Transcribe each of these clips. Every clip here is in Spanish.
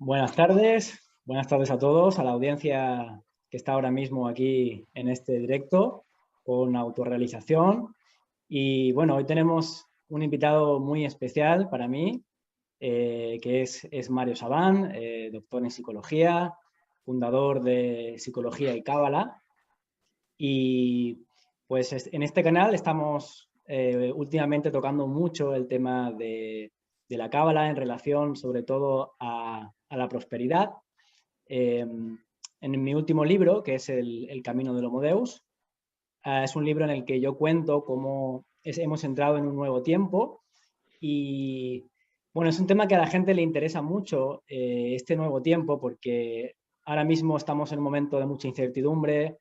buenas tardes a todos, a la audiencia que está ahora mismo aquí en este directo con autorrealización. Y bueno, hoy tenemos un invitado muy especial para mí, que es Mario Sabán, doctor en psicología, fundador de Psicología y Cábala. Y pues en este canal estamos últimamente tocando mucho el tema de la cábala en relación sobre todo a la prosperidad. En mi último libro, que es El Camino del Homo Deus, es un libro en el que yo cuento cómo hemos entrado en un nuevo tiempo y bueno, es un tema que a la gente le interesa mucho, este nuevo tiempo, porque ahora mismo estamos en un momento de mucha incertidumbre,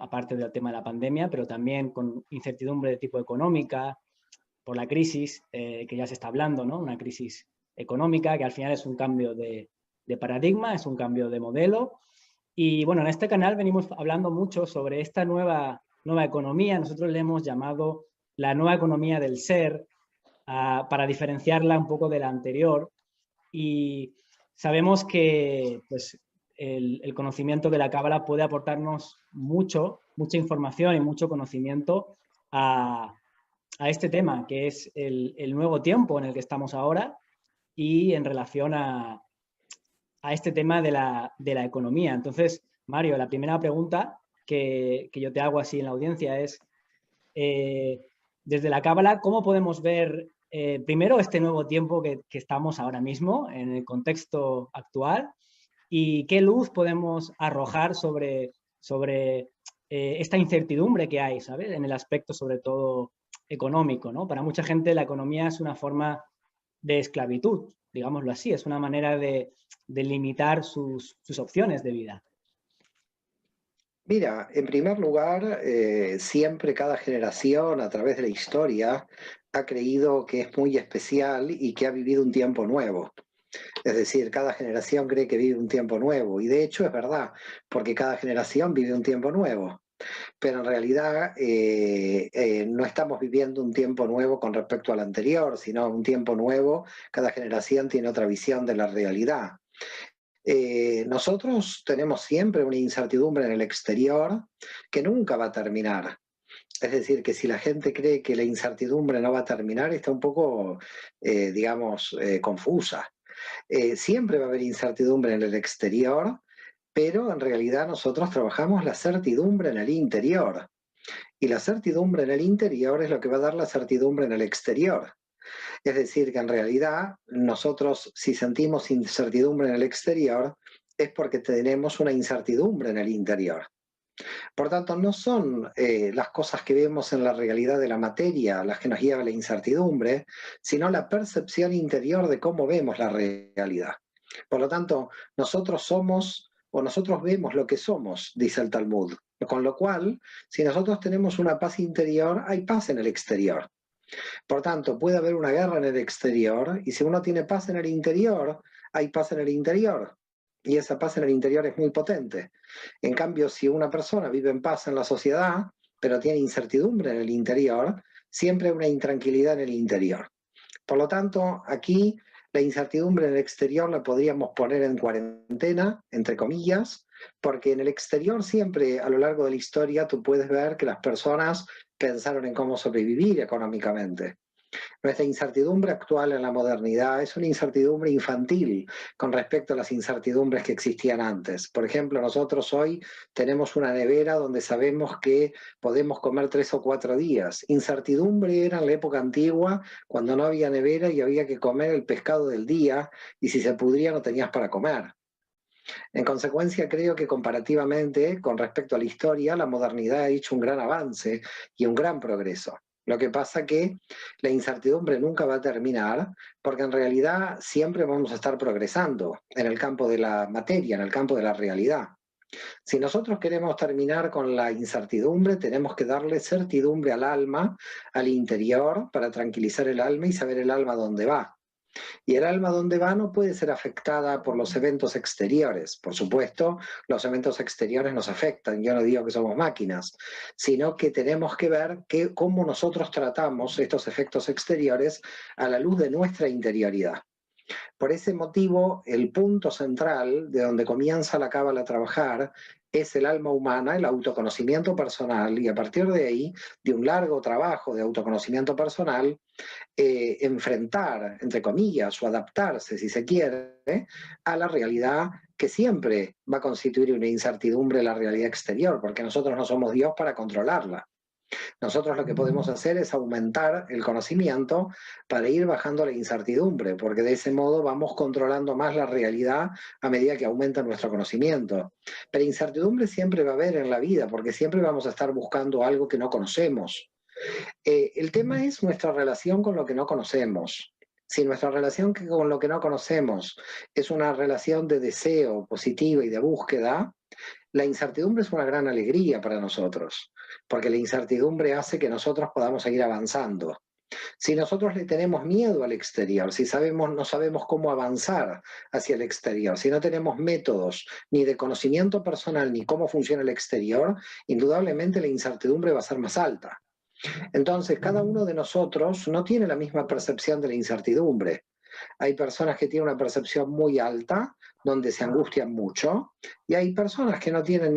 aparte del tema de la pandemia, pero también con incertidumbre de tipo económica, por la crisis que ya se está hablando, ¿no? Una crisis económica que al final es un cambio de paradigma, es un cambio de modelo. Y bueno, en este canal venimos hablando mucho sobre esta nueva economía. Nosotros le hemos llamado la nueva economía del ser, para diferenciarla un poco de la anterior. Y sabemos que pues, el conocimiento de la cábala puede aportarnos mucha información y mucho conocimiento a este tema, que es el nuevo tiempo en el que estamos ahora y en relación a este tema de la economía. Entonces, Mario, la primera pregunta que yo te hago así en la audiencia es, eh, desde la cábala, ¿cómo podemos ver primero este nuevo tiempo que estamos ahora mismo en el contexto actual y qué luz podemos arrojar sobre esta incertidumbre que hay, ¿sabes? En el aspecto sobre todo económico, ¿no? Para mucha gente la economía es una forma de esclavitud, digámoslo así, es una manera de limitar sus opciones de vida. Mira, en primer lugar, siempre cada generación a través de la historia ha creído que es muy especial y que ha vivido un tiempo nuevo. Es decir, cada generación cree que vive un tiempo nuevo y de hecho es verdad, porque cada generación vive un tiempo nuevo. Pero en realidad no estamos viviendo un tiempo nuevo con respecto al anterior, sino un tiempo nuevo, cada generación tiene otra visión de la realidad. Nosotros tenemos siempre una incertidumbre en el exterior que nunca va a terminar. Es decir, que si la gente cree que la incertidumbre no va a terminar, está un poco, confusa. Siempre va a haber incertidumbre en el exterior, pero en realidad nosotros trabajamos la certidumbre en el interior. Y la certidumbre en el interior es lo que va a dar la certidumbre en el exterior. Es decir, que en realidad nosotros si sentimos incertidumbre en el exterior es porque tenemos una incertidumbre en el interior. Por tanto, no son las cosas que vemos en la realidad de la materia las que nos lleva a la incertidumbre, sino la percepción interior de cómo vemos la realidad. Por lo tanto, nosotros somos o nosotros vemos lo que somos, dice el Talmud. Con lo cual, si nosotros tenemos una paz interior, hay paz en el exterior. Por tanto, puede haber una guerra en el exterior y si uno tiene paz en el interior, hay paz en el interior. Y esa paz en el interior es muy potente. En cambio, si una persona vive en paz en la sociedad, pero tiene incertidumbre en el interior, siempre hay una intranquilidad en el interior. Por lo tanto, aquí la incertidumbre en el exterior la podríamos poner en cuarentena, entre comillas, porque en el exterior siempre a lo largo de la historia tú puedes ver que las personas pensaron en cómo sobrevivir económicamente. Nuestra incertidumbre actual en la modernidad es una incertidumbre infantil con respecto a las incertidumbres que existían antes. Por ejemplo, nosotros hoy tenemos una nevera donde sabemos que podemos comer 3 o 4 días. Incertidumbre era en la época antigua cuando no había nevera y había que comer el pescado del día y si se pudría no tenías para comer. En consecuencia, creo que comparativamente con respecto a la historia, la modernidad ha hecho un gran avance y un gran progreso. Lo que pasa que la incertidumbre nunca va a terminar porque en realidad siempre vamos a estar progresando en el campo de la materia, en el campo de la realidad. Si nosotros queremos terminar con la incertidumbre, tenemos que darle certidumbre al alma, al interior, para tranquilizar el alma y saber el alma dónde va. Y el alma donde va no puede ser afectada por los eventos exteriores. Por supuesto, los eventos exteriores nos afectan. Yo no digo que somos máquinas, sino que tenemos que ver cómo nosotros tratamos estos efectos exteriores a la luz de nuestra interioridad. Por ese motivo, el punto central de donde comienza la cábala a trabajar es el alma humana, el autoconocimiento personal, y a partir de ahí, de un largo trabajo de autoconocimiento personal, enfrentar, entre comillas, o adaptarse, si se quiere, a la realidad que siempre va a constituir una incertidumbre la realidad exterior, porque nosotros no somos Dios para controlarla. Nosotros lo que podemos hacer es aumentar el conocimiento para ir bajando la incertidumbre, porque de ese modo vamos controlando más la realidad a medida que aumenta nuestro conocimiento. Pero incertidumbre siempre va a haber en la vida, porque siempre vamos a estar buscando algo que no conocemos. El tema es nuestra relación con lo que no conocemos. Si nuestra relación con lo que no conocemos es una relación de deseo positiva y de búsqueda, la incertidumbre es una gran alegría para nosotros, porque la incertidumbre hace que nosotros podamos seguir avanzando. Si nosotros le tenemos miedo al exterior, si no sabemos cómo avanzar hacia el exterior, si no tenemos métodos ni de conocimiento personal ni cómo funciona el exterior, indudablemente la incertidumbre va a ser más alta. Entonces, cada uno de nosotros no tiene la misma percepción de la incertidumbre. Hay personas que tienen una percepción muy alta, donde se angustian mucho, y hay personas que no tienen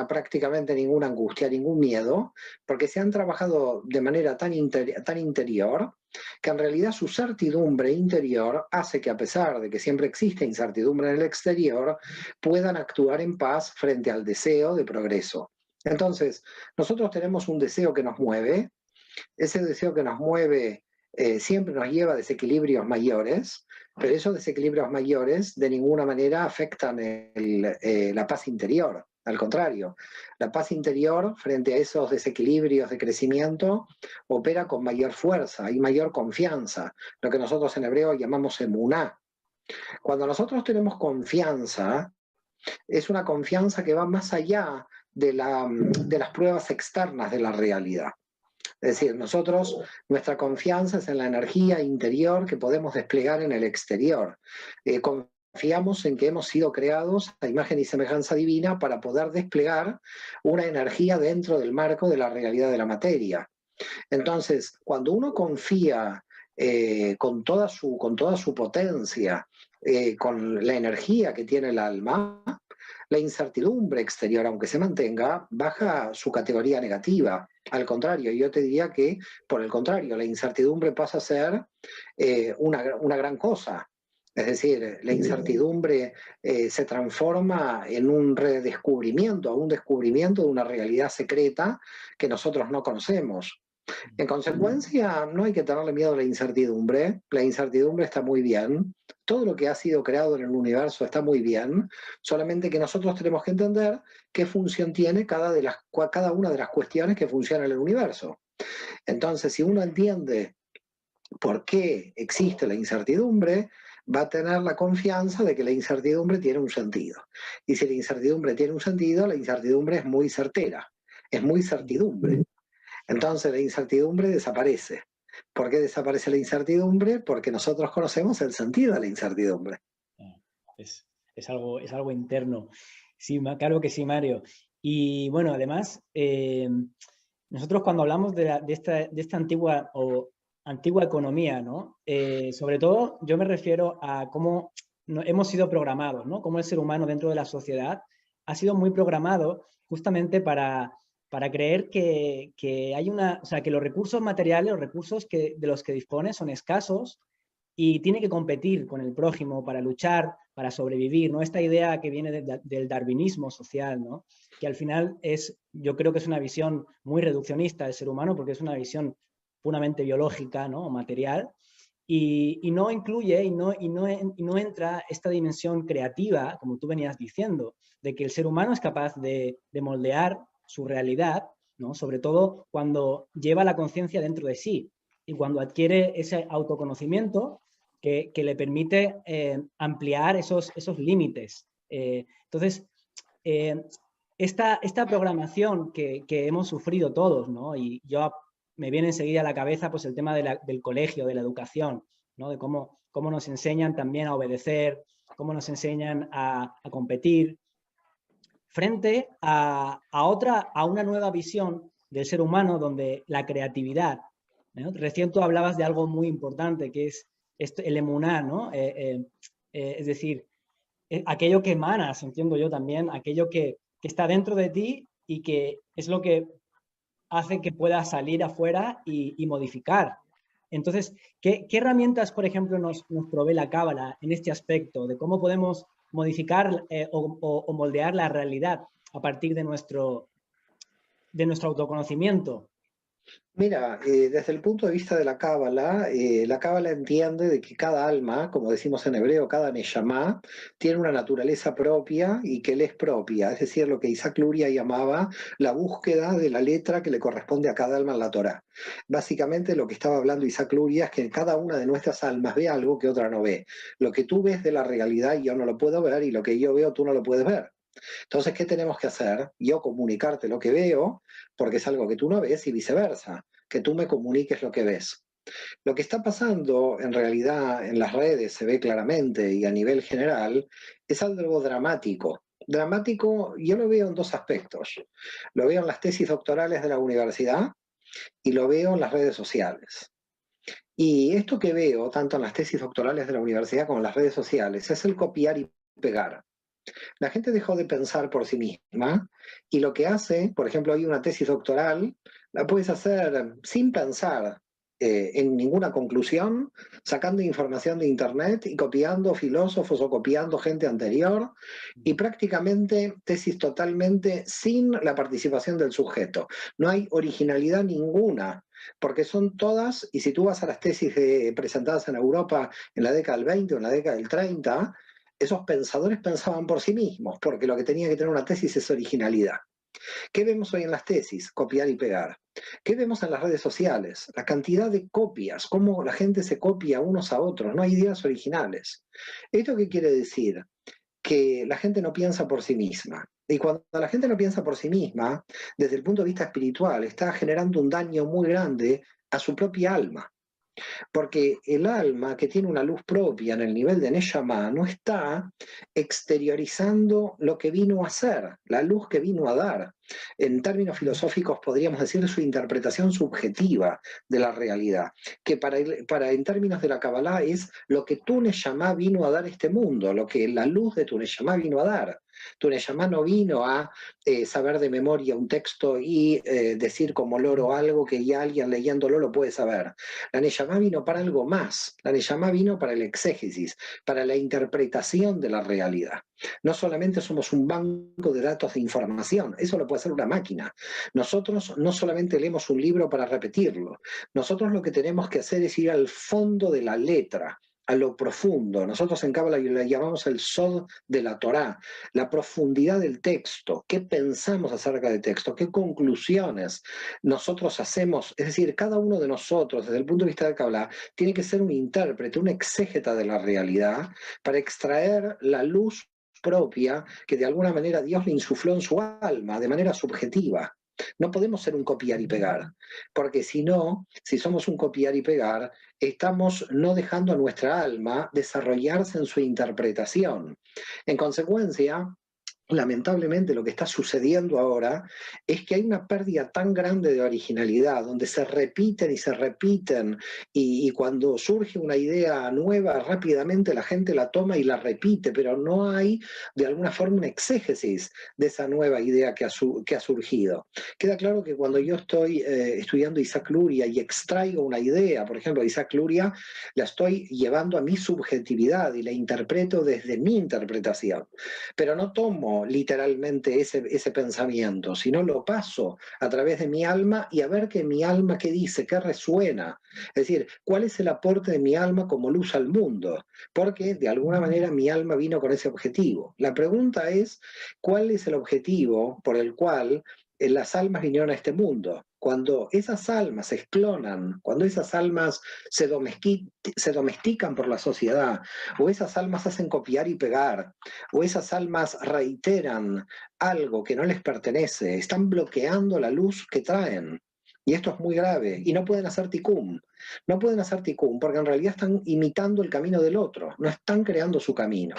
prácticamente ninguna angustia, ningún miedo, porque se han trabajado de manera tan interior, que en realidad su certidumbre interior hace que, a pesar de que siempre existe incertidumbre en el exterior, puedan actuar en paz frente al deseo de progreso. Entonces, nosotros tenemos un deseo que nos mueve, ese deseo que nos mueve siempre nos lleva a desequilibrios mayores, pero esos desequilibrios mayores de ninguna manera afectan la paz interior. Al contrario, la paz interior frente a esos desequilibrios de crecimiento opera con mayor fuerza y mayor confianza, lo que nosotros en hebreo llamamos emuná. Cuando nosotros tenemos confianza, es una confianza que va más allá de las pruebas externas de la realidad. Es decir, nuestra confianza es en la energía interior que podemos desplegar en el exterior. Confiamos en que hemos sido creados a imagen y semejanza divina para poder desplegar una energía dentro del marco de la realidad de la materia. Entonces, cuando uno confía con toda su potencia, con la energía que tiene el alma, la incertidumbre exterior, aunque se mantenga, baja su categoría negativa. Al contrario, yo te diría que, por el contrario, la incertidumbre pasa a ser una gran cosa. Es decir, la incertidumbre se transforma en un redescubrimiento, un descubrimiento de una realidad secreta que nosotros no conocemos. En consecuencia, no hay que tenerle miedo a la incertidumbre está muy bien, todo lo que ha sido creado en el universo está muy bien, solamente que nosotros tenemos que entender qué función tiene cada una de las cuestiones que funcionan en el universo. Entonces, si uno entiende por qué existe la incertidumbre, va a tener la confianza de que la incertidumbre tiene un sentido. Y si la incertidumbre tiene un sentido, la incertidumbre es muy certera, es muy certidumbre. Entonces la incertidumbre desaparece. ¿Por qué desaparece la incertidumbre? Porque nosotros conocemos el sentido de la incertidumbre. Es algo interno. Sí, claro que sí, Mario. Y bueno, además, nosotros cuando hablamos de esta antigua economía, ¿no? Sobre todo yo me refiero a cómo hemos sido programados, ¿no? Cómo el ser humano dentro de la sociedad ha sido muy programado justamente para creer que hay o sea, que los recursos materiales, los recursos de los que dispone son escasos y tiene que competir con el prójimo para luchar, para sobrevivir, ¿no? Esta idea que viene del darwinismo social, ¿no? Que al final yo creo que es una visión muy reduccionista del ser humano porque es una visión puramente biológica, ¿no? O material, y no incluye y no entra esta dimensión creativa, como tú venías diciendo, de que el ser humano es capaz de moldear su realidad, ¿no? Sobre todo cuando lleva la conciencia dentro de sí y cuando adquiere ese autoconocimiento que le permite ampliar esos límites. Entonces, esta programación que hemos sufrido todos, ¿no? Y yo me viene enseguida a la cabeza pues, el tema del colegio, de la educación, ¿no? De cómo nos enseñan también a obedecer, cómo nos enseñan a competir, frente a una nueva visión del ser humano donde la creatividad, ¿no? Recién tú hablabas de algo muy importante, que es el emuná, ¿no? Es decir, aquello que emanas, entiendo yo también, aquello que está dentro de ti y que es lo que hace que puedas salir afuera y modificar. Entonces, ¿qué herramientas, por ejemplo, nos provee la Cábala en este aspecto de cómo podemos modificar o moldear la realidad a partir de nuestro autoconocimiento? Mira, desde el punto de vista de la Cábala entiende de que cada alma, como decimos en hebreo, cada neyamá, tiene una naturaleza propia y que le es propia, es decir, lo que Isaac Luria llamaba la búsqueda de la letra que le corresponde a cada alma en la Torá. Básicamente lo que estaba hablando Isaac Luria es que cada una de nuestras almas ve algo que otra no ve. Lo que tú ves de la realidad yo no lo puedo ver y lo que yo veo tú no lo puedes ver. Entonces, ¿qué tenemos que hacer? Yo comunicarte lo que veo, porque es algo que tú no ves, y viceversa, que tú me comuniques lo que ves. Lo que está pasando en realidad en las redes se ve claramente y a nivel general es algo dramático. Dramático, yo lo veo en dos aspectos. Lo veo en las tesis doctorales de la universidad y lo veo en las redes sociales. Y esto que veo, tanto en las tesis doctorales de la universidad como en las redes sociales, es el copiar y pegar. La gente dejó de pensar por sí misma y lo que hace, por ejemplo, hay una tesis doctoral, la puedes hacer sin pensar en ninguna conclusión, sacando información de internet y copiando filósofos o copiando gente anterior y prácticamente tesis totalmente sin la participación del sujeto. No hay originalidad ninguna porque son todas, y si tú vas a las tesis presentadas en Europa en la década del 20 o en la década del 30, esos pensadores pensaban por sí mismos, porque lo que tenía que tener una tesis es originalidad. ¿Qué vemos hoy en las tesis? Copiar y pegar. ¿Qué vemos en las redes sociales? La cantidad de copias, cómo la gente se copia unos a otros, no hay ideas originales. ¿Esto qué quiere decir? Que la gente no piensa por sí misma. Y cuando la gente no piensa por sí misma, desde el punto de vista espiritual, está generando un daño muy grande a su propia alma. Porque el alma que tiene una luz propia en el nivel de Neshama no está exteriorizando lo que vino a ser, la luz que vino a dar. En términos filosóficos podríamos decir su interpretación subjetiva de la realidad, que en términos de la Kabbalah es lo que tu Neshama vino a dar a este mundo, lo que la luz de tu Neshama vino a dar. Tu Neshama no vino a saber de memoria un texto y decir como loro algo que ya alguien leyéndolo lo puede saber. La Neyamá vino para algo más. La Neyamá vino para el exégesis, para la interpretación de la realidad. No solamente somos un banco de datos de información, eso lo puede hacer una máquina. Nosotros no solamente leemos un libro para repetirlo, nosotros lo que tenemos que hacer es ir al fondo de la letra, a lo profundo. Nosotros en Cábala le llamamos el sod de la Torá, la profundidad del texto, qué pensamos acerca del texto, qué conclusiones nosotros hacemos, es decir, cada uno de nosotros, desde el punto de vista de Cábala, tiene que ser un intérprete, un exégeta de la realidad para extraer la luz propia que de alguna manera Dios le insufló en su alma, de manera subjetiva. No podemos ser un copiar y pegar, porque si no, si somos un copiar y pegar, estamos no dejando a nuestra alma desarrollarse en su interpretación. En consecuencia, lamentablemente lo que está sucediendo ahora es que hay una pérdida tan grande de originalidad, donde se repiten y se repiten, y cuando surge una idea nueva, rápidamente la gente la toma y la repite, pero no hay de alguna forma un exégesis de esa nueva idea que ha surgido. Queda claro que cuando yo estoy estudiando Isaac Luria y extraigo una idea, por ejemplo, Isaac Luria, la estoy llevando a mi subjetividad y la interpreto desde mi interpretación, pero no tomo literalmente ese pensamiento, sino lo paso a través de mi alma y a ver que mi alma qué dice, qué resuena. Es decir, cuál es el aporte de mi alma como luz al mundo, porque de alguna manera mi alma vino con ese objetivo. La pregunta es, ¿cuál es el objetivo por el cual las almas vinieron a este mundo? Cuando esas almas se clonan, cuando esas almas se domestican por la sociedad, o esas almas hacen copiar y pegar, o esas almas reiteran algo que no les pertenece, están bloqueando la luz que traen. Y esto es muy grave. Y no pueden hacer ticum. No pueden hacer ticum porque en realidad están imitando el camino del otro, no están creando su camino.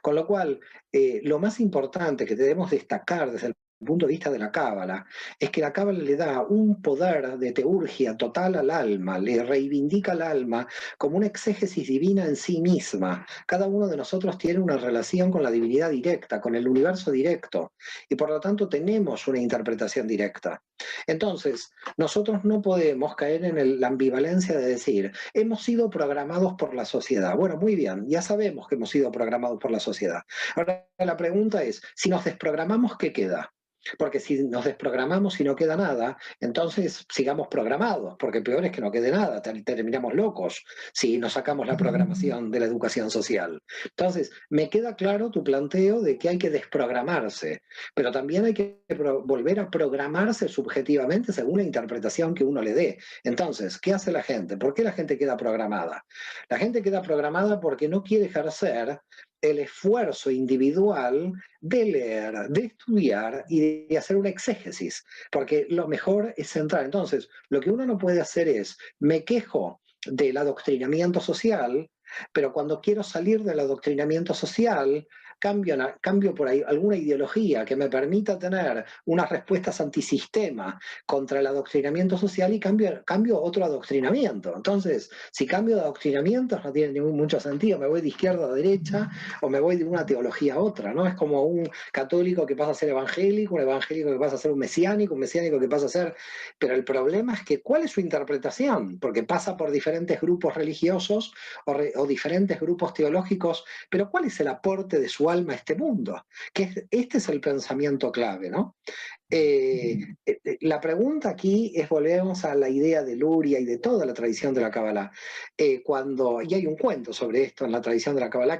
Con lo cual, lo más importante que debemos destacar desde el punto de vista de la Cábala, es que la Cábala le da un poder de teurgia total al alma, le reivindica al alma como una exégesis divina en sí misma. Cada uno de nosotros tiene una relación con la divinidad directa, con el universo directo, y por lo tanto tenemos una interpretación directa. Entonces, nosotros no podemos caer en la ambivalencia de decir, hemos sido programados por la sociedad. Bueno, muy bien, ya sabemos que hemos sido programados por la sociedad. Ahora la pregunta es, si nos desprogramamos, ¿qué queda? Porque si nos desprogramamos y no queda nada, entonces sigamos programados, porque peor es que no quede nada, terminamos locos si nos sacamos la programación de la educación social. Entonces, me queda claro tu planteo de que hay que desprogramarse, pero también hay que volver a programarse subjetivamente según la interpretación que uno le dé. Entonces, ¿qué hace la gente? ¿Por qué la gente queda programada? La gente queda programada porque no quiere ejercer el esfuerzo individual de leer, de estudiar y de hacer una exégesis, porque lo mejor es centrar. Entonces, lo que uno no puede hacer es, me quejo del adoctrinamiento social, pero cuando quiero salir del adoctrinamiento social, cambio por ahí alguna ideología que me permita tener unas respuestas antisistema contra el adoctrinamiento social y cambio otro adoctrinamiento. Entonces, si cambio de adoctrinamientos no tiene mucho sentido, me voy de izquierda a derecha o me voy de una teología a otra, ¿no? Es como un católico que pasa a ser evangélico, un evangélico que pasa a ser un mesiánico que pasa a ser... Pero el problema es que, ¿cuál es su interpretación? Porque pasa por diferentes grupos religiosos o diferentes grupos teológicos, pero ¿cuál es el aporte de su alma a este mundo? Este es el pensamiento clave, ¿no? La pregunta aquí es, volvemos a la idea de Luria y de toda la tradición de la Kabbalah. Y hay un cuento sobre esto en la tradición de la Kabbalah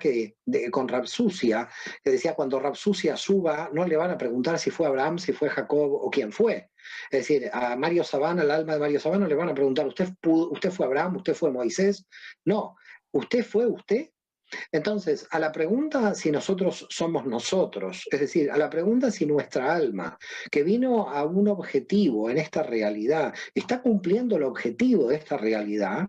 con Rapsucia, que decía, cuando Rapsucia suba, no le van a preguntar si fue Abraham, si fue Jacob o quién fue. Es decir, a Mario Sabana, al alma de Mario Sabana, le van a preguntar, ¿usted fue Abraham? ¿Usted fue Moisés? No, ¿usted fue usted? Entonces, a la pregunta si nosotros somos nosotros, es decir, a la pregunta si nuestra alma, que vino a un objetivo en esta realidad, está cumpliendo el objetivo de esta realidad,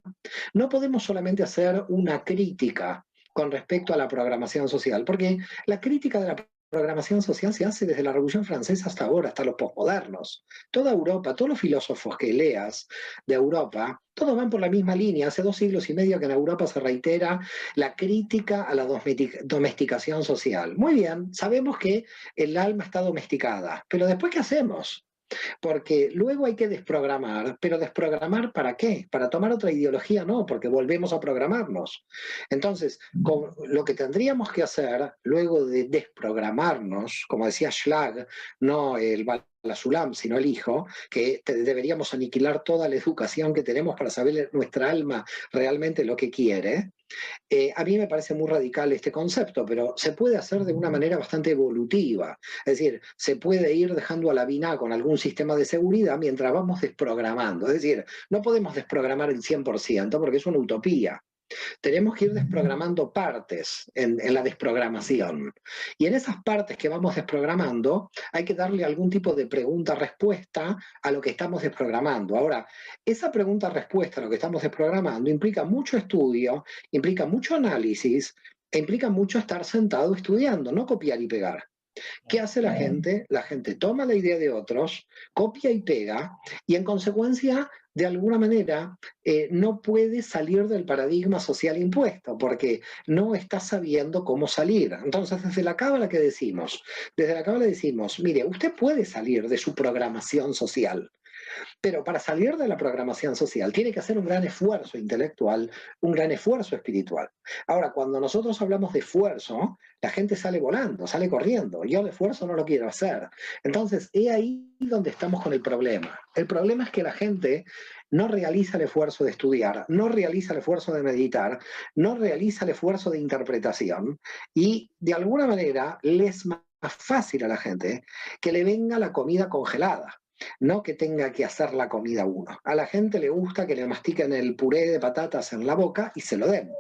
no podemos solamente hacer una crítica con respecto a la programación social, porque la crítica de la programación social se hace desde la Revolución Francesa hasta ahora, hasta los posmodernos. Toda Europa, todos los filósofos que leas de Europa, todos van por la misma línea. Hace 2 siglos y medio que en Europa se reitera la crítica a la domesticación social. Muy bien, sabemos que el alma está domesticada, pero después, ¿qué hacemos? Porque luego hay que desprogramar, pero ¿desprogramar para qué? ¿Para tomar otra ideología? No, porque volvemos a programarnos. Entonces, lo que tendríamos que hacer luego de desprogramarnos, como decía Schlag, no el Balazulam, sino el hijo, que deberíamos aniquilar toda la educación que tenemos para saber nuestra alma realmente lo que quiere. A mí me parece muy radical este concepto, pero se puede hacer de una manera bastante evolutiva. Es decir, se puede ir dejando a la vina con algún sistema de seguridad mientras vamos desprogramando. Es decir, no podemos desprogramar el 100% porque es una utopía. Tenemos que ir desprogramando partes en la desprogramación. Y en esas partes que vamos desprogramando, hay que darle algún tipo de pregunta-respuesta a lo que estamos desprogramando. Ahora, esa pregunta-respuesta a lo que estamos desprogramando implica mucho estudio, implica mucho análisis, e implica mucho estar sentado estudiando, no copiar y pegar. ¿Qué hace la gente? La gente toma la idea de otros, copia y pega, y en consecuencia, de alguna manera, no puede salir del paradigma social impuesto, porque no está sabiendo cómo salir. Entonces, desde la Cábala, ¿qué decimos? Desde la Cábala decimos, mire, usted puede salir de su programación social, pero para salir de la programación social tiene que hacer un gran esfuerzo intelectual, un gran esfuerzo espiritual. Ahora, cuando nosotros hablamos de esfuerzo, la gente sale volando, sale corriendo. Yo el esfuerzo no lo quiero hacer. Entonces, es ahí donde estamos con el problema. El problema es que la gente no realiza el esfuerzo de estudiar, no realiza el esfuerzo de meditar, no realiza el esfuerzo de interpretación y de alguna manera les es más fácil a la gente que le venga la comida congelada. No que tenga que hacer la comida uno. A la gente le gusta que le mastiquen el puré de patatas en la boca y se lo den.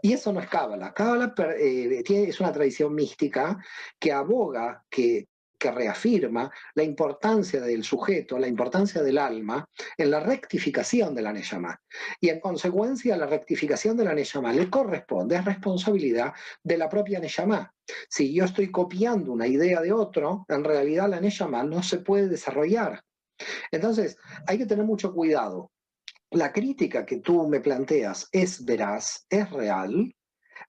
Y eso no es Cábala. Cábala es una tradición mística que aboga que que reafirma la importancia del sujeto, la importancia del alma en la rectificación de la Neyamá. Y en consecuencia, la rectificación de la Neyamá le corresponde, es responsabilidad de la propia Neyamá. Si yo estoy copiando una idea de otro, en realidad la Neyamá no se puede desarrollar. Entonces, hay que tener mucho cuidado. La crítica que tú me planteas es veraz, es real,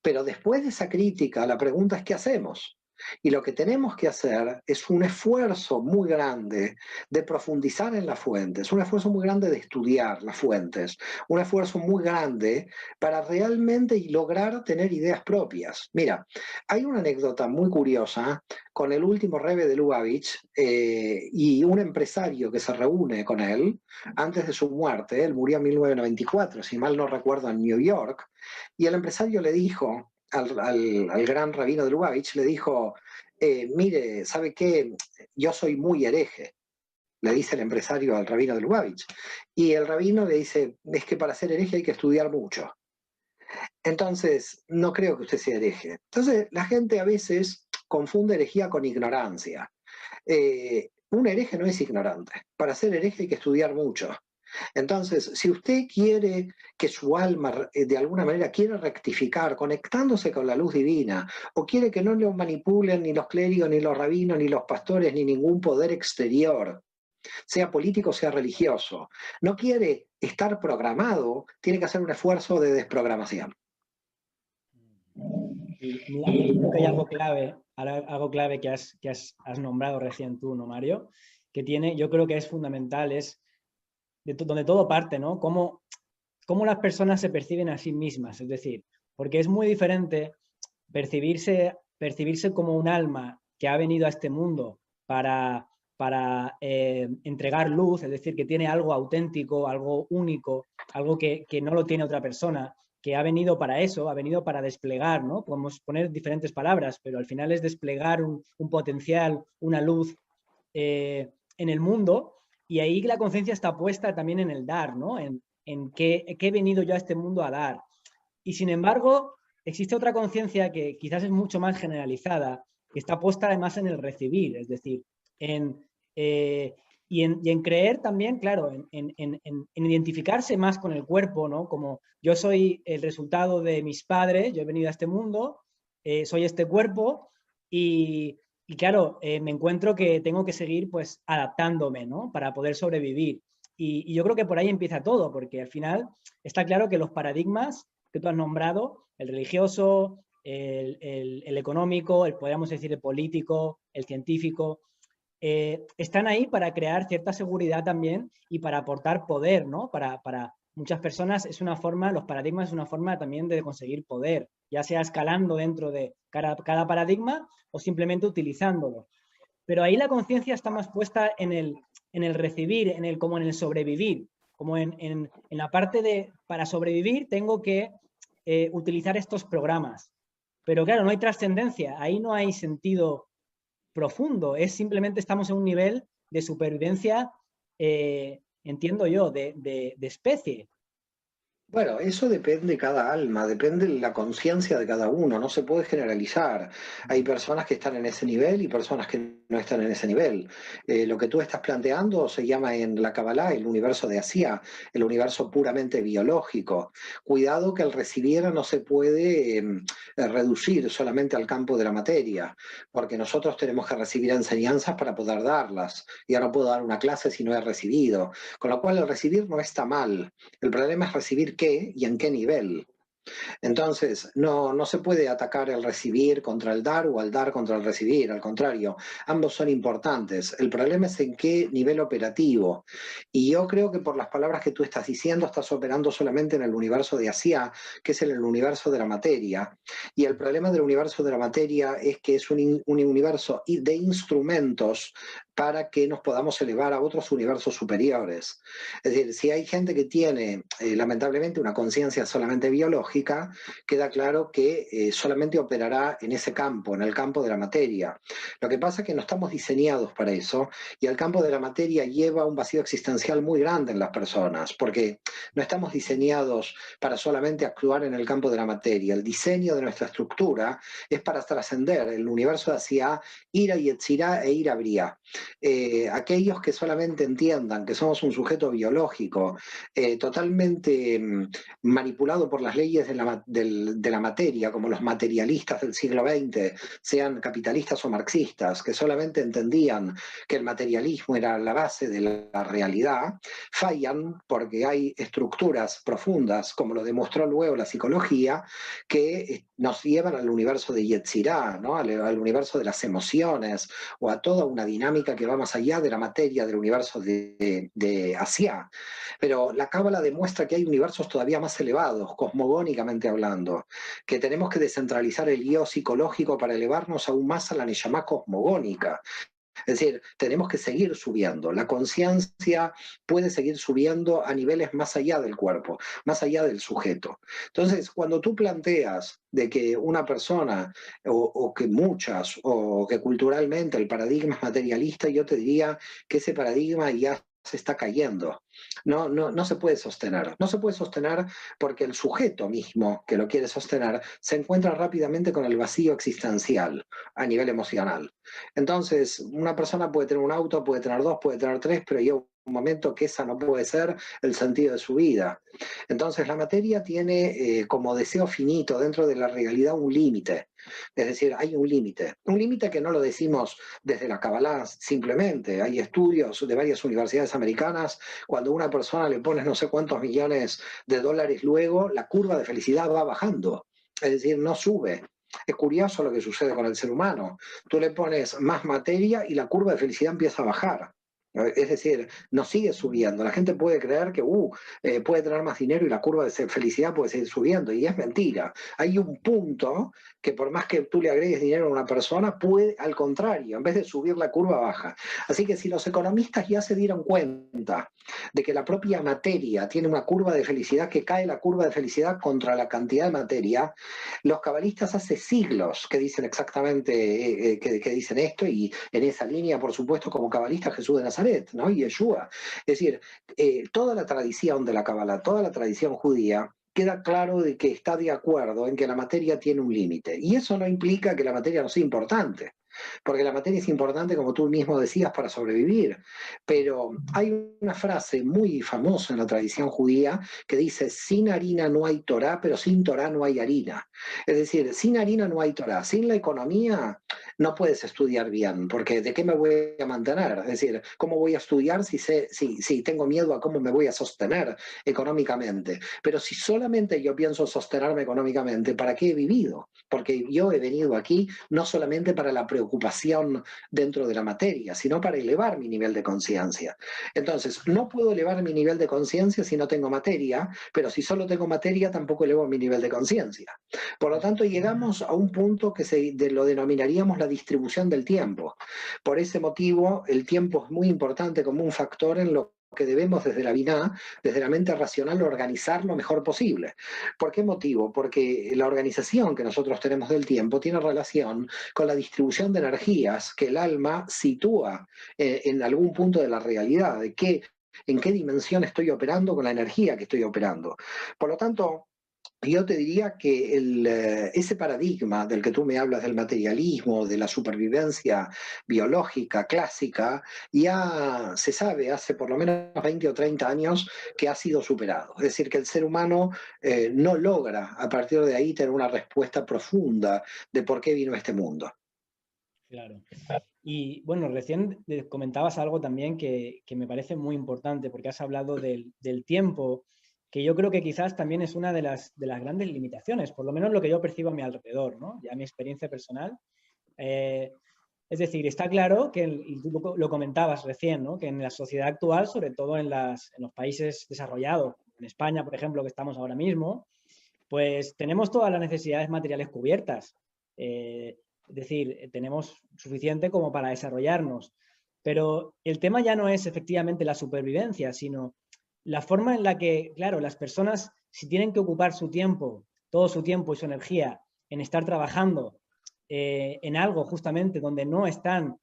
pero después de esa crítica, la pregunta es ¿qué hacemos? Y lo que tenemos que hacer es un esfuerzo muy grande de profundizar en las fuentes, un esfuerzo muy grande de estudiar las fuentes, un esfuerzo muy grande para realmente lograr tener ideas propias. Mira, hay una anécdota muy curiosa con el último Rebbe de Lubavitch y un empresario que se reúne con él antes de su muerte. Él murió en 1994, si mal no recuerdo, en New York, y el empresario le dijo al gran rabino de Lubavitch, le dijo, mire, ¿sabe qué? Yo soy muy hereje, le dice el empresario al rabino de Lubavitch. Y el rabino le dice, es que para ser hereje hay que estudiar mucho. Entonces, no creo que usted sea hereje. Entonces, la gente a veces confunde herejía con ignorancia. Un hereje no es ignorante. Para ser hereje hay que estudiar mucho. Entonces, si usted quiere que su alma de alguna manera quiere rectificar conectándose con la luz divina, o quiere que no lo manipulen ni los clérigos, ni los rabinos, ni los pastores, ni ningún poder exterior, sea político, sea religioso, no quiere estar programado, tiene que hacer un esfuerzo de desprogramación. Y aquí creo que hay algo clave que has nombrado recién tú, ¿no, Mario? Que tiene, yo creo que es fundamental, es donde todo parte, ¿no? Cómo las personas se perciben a sí mismas, es decir, porque es muy diferente percibirse como un alma que ha venido a este mundo para entregar luz, es decir, que tiene algo auténtico, algo único, algo que no lo tiene otra persona, que ha venido para eso, ha venido para desplegar, ¿no? Podemos poner diferentes palabras, pero al final es desplegar un potencial, una luz en el mundo, y ahí la conciencia está puesta también en el dar, ¿no? En qué he venido yo a este mundo a dar. Y sin embargo, existe otra conciencia que quizás es mucho más generalizada, que está puesta además en el recibir, es decir, en, eh, y en creer también, claro, en identificarse más con el cuerpo, ¿no? Como yo soy el resultado de mis padres, yo he venido a este mundo, soy este cuerpo y claro, me encuentro que tengo que seguir pues adaptándome, ¿no? Para poder sobrevivir. Y yo creo que por ahí empieza todo, porque al final está claro que los paradigmas que tú has nombrado, el religioso, el económico, podríamos decir el político, el científico, están ahí para crear cierta seguridad también y para aportar poder, ¿no? Para muchas personas es una forma, los paradigmas es una forma también de conseguir poder, ya sea escalando dentro de cada paradigma o simplemente utilizándolo. Pero ahí la conciencia está más puesta en el recibir, como en el sobrevivir, como en la parte de, para sobrevivir tengo que utilizar estos programas. Pero claro, no hay trascendencia, ahí no hay sentido profundo, es simplemente estamos en un nivel de supervivencia, entiendo yo, de especie. Bueno, eso depende de cada alma, depende de la conciencia de cada uno, no se puede generalizar. Hay personas que están en ese nivel y personas que no están en ese nivel. Lo que tú estás planteando se llama en la Kabbalah el universo de Asia, el universo puramente biológico. Cuidado que el recibir no se puede reducir solamente al campo de la materia, porque nosotros tenemos que recibir enseñanzas para poder darlas. Ya no puedo dar una clase si no he recibido, con lo cual el recibir no está mal. El problema es recibir qué y en qué nivel. Entonces, no se puede atacar el recibir contra el dar o el dar contra el recibir, al contrario, ambos son importantes. El problema es en qué nivel operativo. Y yo creo que por las palabras que tú estás diciendo, estás operando solamente en el universo de Asia, que es el universo de la materia. Y el problema del universo de la materia es que es un universo de instrumentos para que nos podamos elevar a otros universos superiores. Es decir, si hay gente que tiene, lamentablemente, una conciencia solamente biológica, biológica, queda claro que solamente operará en ese campo, en el campo de la materia. Lo que pasa es que no estamos diseñados para eso, y el campo de la materia lleva un vacío existencial muy grande en las personas, porque no estamos diseñados para solamente actuar en el campo de la materia. El diseño de nuestra estructura es para trascender el universo hacia ira y etzirá e ira bría. Aquellos que solamente entiendan que somos un sujeto biológico totalmente manipulado por las leyes de la materia, como los materialistas del siglo XX, sean capitalistas o marxistas, que solamente entendían que el materialismo era la base de la realidad, fallan porque hay estructuras profundas, como lo demostró luego la psicología, que nos llevan al universo de Yetzirah, ¿no? al universo de las emociones, o a toda una dinámica que va más allá de la materia del universo de Asia. Pero la Cábala demuestra que hay universos todavía más elevados, cosmogónicamente hablando, que tenemos que descentralizar el yo psicológico para elevarnos aún más a la Neshama cosmogónica. Es decir, tenemos que seguir subiendo. La conciencia puede seguir subiendo a niveles más allá del cuerpo, más allá del sujeto. Entonces, cuando tú planteas de que una persona, o que muchas, o que culturalmente el paradigma es materialista, yo te diría que ese paradigma ya se está cayendo. No se puede sostener. No se puede sostener porque el sujeto mismo que lo quiere sostener se encuentra rápidamente con el vacío existencial a nivel emocional. Entonces, una persona puede tener un auto, puede tener dos, puede tener tres, pero llega un momento que esa no puede ser el sentido de su vida. Entonces, la materia tiene como deseo finito dentro de la realidad un límite. Es decir, hay un límite que no lo decimos desde la Kabbalah simplemente. Hay estudios de varias universidades americanas, cuando a una persona le pones no sé cuántos millones de dólares luego, la curva de felicidad va bajando. Es decir, no sube. Es curioso lo que sucede con el ser humano. Tú le pones más materia y la curva de felicidad empieza a bajar. Es decir, no sigue subiendo. La gente puede creer que puede tener más dinero y la curva de felicidad puede seguir subiendo. Y es mentira. Hay un punto que por más que tú le agregues dinero a una persona, puede, al contrario, en vez de subir la curva, baja. Así que si los economistas ya se dieron cuenta de que la propia materia tiene una curva de felicidad, que cae la curva de felicidad contra la cantidad de materia, los cabalistas hace siglos que dicen exactamente, que dicen esto, y en esa línea, por supuesto, como cabalista Jesús de Nazaret, ¿no? Y Yeshua. Es decir, toda la tradición de la Kabbalah, toda la tradición judía, queda claro de que está de acuerdo en que la materia tiene un límite. Y eso no implica que la materia no sea importante, porque la materia es importante, como tú mismo decías, para sobrevivir. Pero hay una frase muy famosa en la tradición judía que dice: sin harina no hay Torá, pero sin Torá no hay harina. Es decir, sin harina no hay Torá, sin la economía no puedes estudiar bien, porque ¿de qué me voy a mantener? Es decir, ¿cómo voy a estudiar si tengo miedo a cómo me voy a sostener económicamente? Pero si solamente yo pienso sostenerme económicamente, ¿para qué he vivido? Porque yo he venido aquí no solamente para la preocupación dentro de la materia, sino para elevar mi nivel de conciencia. Entonces, no puedo elevar mi nivel de conciencia si no tengo materia, pero si solo tengo materia, tampoco elevo mi nivel de conciencia. Por lo tanto, llegamos a un punto que lo denominaríamos la distribución del tiempo. Por ese motivo, el tiempo es muy importante como un factor en lo que debemos desde la Biná, desde la mente racional, organizar lo mejor posible. ¿Por qué motivo? Porque la organización que nosotros tenemos del tiempo tiene relación con la distribución de energías que el alma sitúa en algún punto de la realidad, en qué dimensión estoy operando con la energía que estoy operando. Por lo tanto, yo te diría que ese paradigma del que tú me hablas, del materialismo, de la supervivencia biológica clásica, ya se sabe hace por lo menos 20 o 30 años que ha sido superado. Es decir, que el ser humano no logra a partir de ahí tener una respuesta profunda de por qué vino a este mundo. Claro. Y bueno, recién comentabas algo también que me parece muy importante, porque has hablado del tiempo, que yo creo que quizás también es una de las grandes limitaciones, por lo menos lo que yo percibo a mi alrededor, ¿no? Ya mi experiencia personal. Es decir, está claro que, y tú lo comentabas recién, ¿no? Que en la sociedad actual, sobre todo en los países desarrollados, en España, por ejemplo, que estamos ahora mismo, pues tenemos todas las necesidades materiales cubiertas. Es decir, tenemos suficiente como para desarrollarnos. Pero el tema ya no es efectivamente la supervivencia, sino la forma en la que, claro, las personas, si tienen que ocupar su tiempo todo su tiempo y su energía en estar trabajando en algo justamente donde no están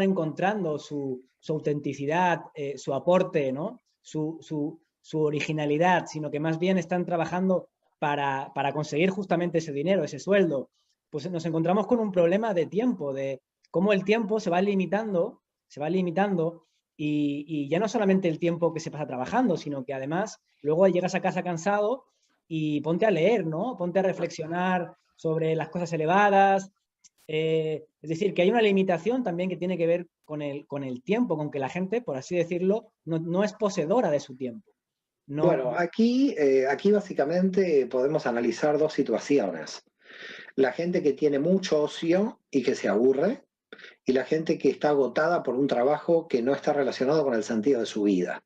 encontrando su autenticidad, su aporte, ¿no? Su originalidad, sino que más bien están trabajando para conseguir justamente ese dinero, ese sueldo, pues nos encontramos con un problema de tiempo, de cómo el tiempo se va limitando y ya no solamente el tiempo que se pasa trabajando, sino que además luego llegas a casa cansado y ponte a leer, ¿no? Ponte a reflexionar sobre las cosas elevadas. Es decir, que hay una limitación también que tiene que ver con el tiempo, con que la gente, por así decirlo, no es poseedora de su tiempo. No, Bueno, aquí básicamente podemos analizar dos situaciones. La gente que tiene mucho ocio y que se aburre, y la gente que está agotada por un trabajo que no está relacionado con el sentido de su vida.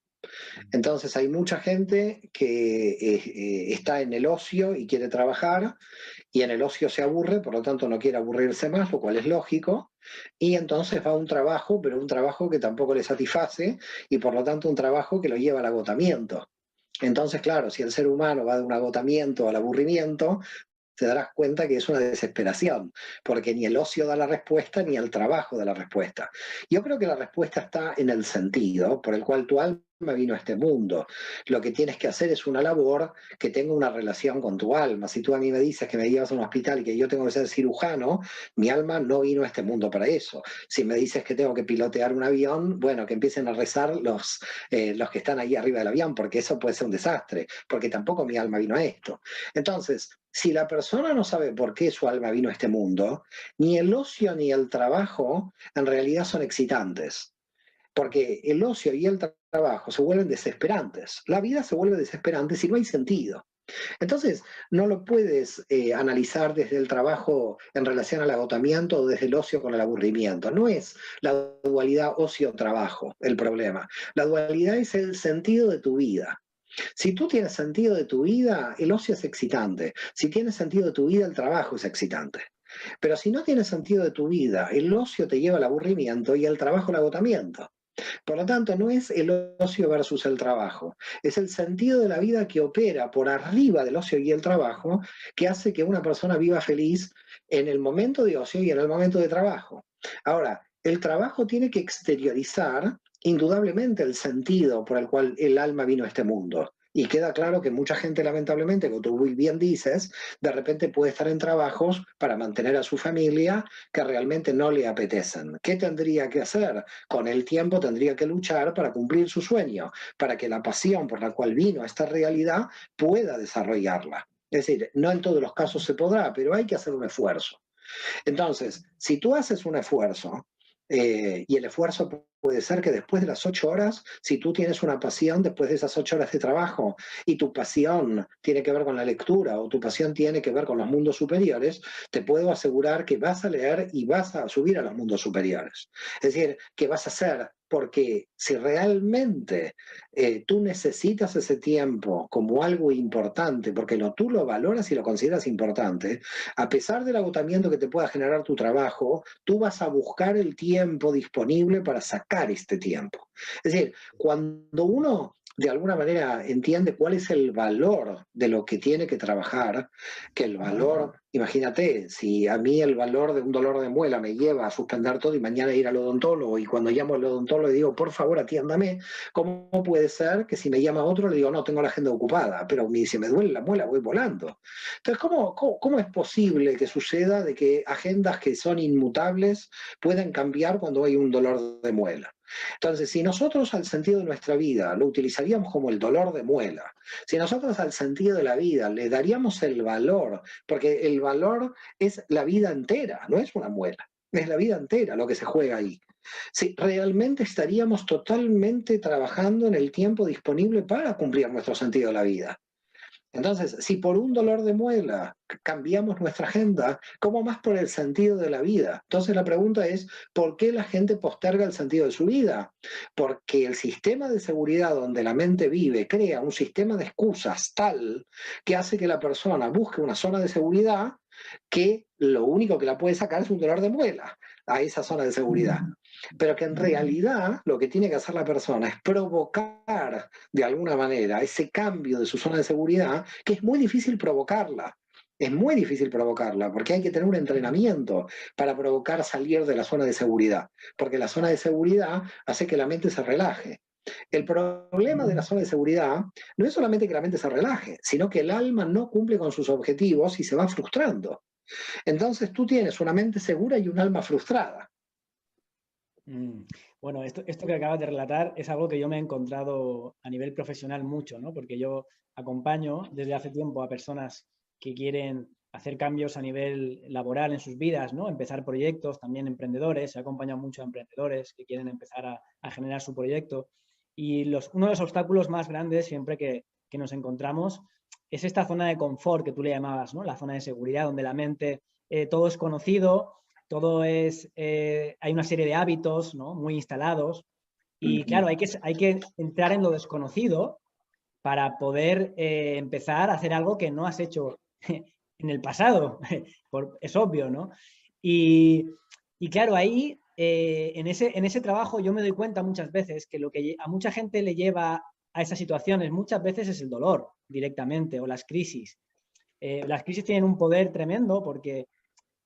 Entonces hay mucha gente que está en el ocio y quiere trabajar, y en el ocio se aburre, por lo tanto no quiere aburrirse más, lo cual es lógico, y entonces va a un trabajo, pero un trabajo que tampoco le satisface, y por lo tanto un trabajo que lo lleva al agotamiento. Entonces, claro, si el ser humano va de un agotamiento al aburrimiento, te darás cuenta que es una desesperación, porque ni el ocio da la respuesta, ni el trabajo da la respuesta. Yo creo que la respuesta está en el sentido por el cual tu alma vino a este mundo. Lo que tienes que hacer es una labor que tenga una relación con tu alma. Si tú a mí me dices que me llevas a un hospital y que yo tengo que ser cirujano, mi alma no vino a este mundo para eso. Si me dices que tengo que pilotear un avión, bueno, que empiecen a rezar los que están ahí arriba del avión, porque eso puede ser un desastre, porque tampoco mi alma vino a esto. Entonces, si la persona no sabe por qué su alma vino a este mundo, ni el ocio ni el trabajo en realidad son excitantes, porque el ocio y el trabajo se vuelven desesperantes. La vida se vuelve desesperante si no hay sentido. Entonces, no lo puedes analizar desde el trabajo en relación al agotamiento o desde el ocio con el aburrimiento. No es la dualidad ocio-trabajo el problema. La dualidad es el sentido de tu vida. Si tú tienes sentido de tu vida, el ocio es excitante. Si tienes sentido de tu vida, el trabajo es excitante. Pero si no tienes sentido de tu vida, el ocio te lleva al aburrimiento y el trabajo al agotamiento. Por lo tanto, no es el ocio versus el trabajo, es el sentido de la vida que opera por arriba del ocio y el trabajo que hace que una persona viva feliz en el momento de ocio y en el momento de trabajo. Ahora, el trabajo tiene que exteriorizar indudablemente el sentido por el cual el alma vino a este mundo. Y queda claro que mucha gente, lamentablemente, como tú muy bien dices, de repente puede estar en trabajos para mantener a su familia que realmente no le apetecen. ¿Qué tendría que hacer? Con el tiempo tendría que luchar para cumplir su sueño, para que la pasión por la cual vino a esta realidad pueda desarrollarla. Es decir, no en todos los casos se podrá, pero hay que hacer un esfuerzo. Entonces, si tú haces un esfuerzo, y el esfuerzo puede ser que después de las 8 horas, si tú tienes una pasión después de esas 8 horas de trabajo y tu pasión tiene que ver con la lectura o tu pasión tiene que ver con los mundos superiores, te puedo asegurar que vas a leer y vas a subir a los mundos superiores. Es decir, que vas a hacer, porque si realmente tú necesitas ese tiempo como algo importante, porque tú lo valoras y lo consideras importante, a pesar del agotamiento que te pueda generar tu trabajo, tú vas a buscar el tiempo disponible para sacar este tiempo. Es decir, cuando uno de alguna manera entiende cuál es el valor de lo que tiene que trabajar, que el valor, imagínate, si a mí el valor de un dolor de muela me lleva a suspender todo y mañana ir al odontólogo, y cuando llamo al odontólogo le digo, por favor, atiéndame, ¿cómo puede ser que si me llama otro le digo, no, tengo la agenda ocupada, pero si me duele la muela voy volando? Entonces, ¿cómo es posible que suceda de que agendas que son inmutables puedan cambiar cuando hay un dolor de muela? Entonces, si nosotros al sentido de nuestra vida lo utilizaríamos como el dolor de muela, si nosotros al sentido de la vida le daríamos el valor, porque el valor es la vida entera, no es una muela, es la vida entera lo que se juega ahí. Si realmente estaríamos totalmente trabajando en el tiempo disponible para cumplir nuestro sentido de la vida. Entonces, si por un dolor de muela cambiamos nuestra agenda, ¿cómo más por el sentido de la vida? Entonces la pregunta es, ¿por qué la gente posterga el sentido de su vida? Porque el sistema de seguridad donde la mente vive crea un sistema de excusas tal que hace que la persona busque una zona de seguridad que lo único que la puede sacar es un dolor de muela a esa zona de seguridad. Pero que en realidad lo que tiene que hacer la persona es provocar de alguna manera ese cambio de su zona de seguridad, que es muy difícil provocarla. Es muy difícil provocarla porque hay que tener un entrenamiento para provocar salir de la zona de seguridad, porque la zona de seguridad hace que la mente se relaje. El problema de la zona de seguridad no es solamente que la mente se relaje, sino que el alma no cumple con sus objetivos y se va frustrando. Entonces tú tienes una mente segura y un alma frustrada. Bueno, esto que acabas de relatar es algo que yo me he encontrado a nivel profesional mucho, ¿no? Porque yo acompaño desde hace tiempo a personas que quieren hacer cambios a nivel laboral en sus vidas, ¿no? Empezar proyectos, también emprendedores. He acompañado mucho a emprendedores que quieren empezar a generar su proyecto. Y uno de los obstáculos más grandes siempre que nos encontramos es esta zona de confort que tú le llamabas, ¿no? La zona de seguridad, donde la mente, todo es conocido, todo es, hay una serie de hábitos, ¿no? Muy instalados. Y claro, hay que entrar en lo desconocido para poder empezar a hacer algo que no has hecho en el pasado. Es obvio, ¿no? Y claro, ahí, en ese trabajo yo me doy cuenta muchas veces que lo que a mucha gente le lleva a esas situaciones muchas veces es el dolor directamente o las crisis. Las crisis tienen un poder tremendo porque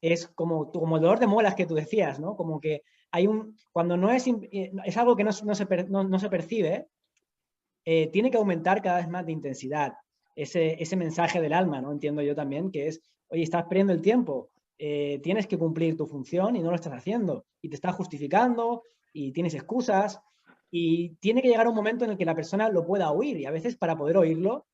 es como el dolor de muelas que tú decías, ¿no? Como que cuando no es algo que no se percibe, tiene que aumentar cada vez más de intensidad. Ese mensaje del alma, ¿no? Entiendo yo también, que es, oye, estás perdiendo el tiempo, tienes que cumplir tu función y no lo estás haciendo. Y te estás justificando y tienes excusas. Y tiene que llegar un momento en el que la persona lo pueda oír. Y a veces para poder oírlo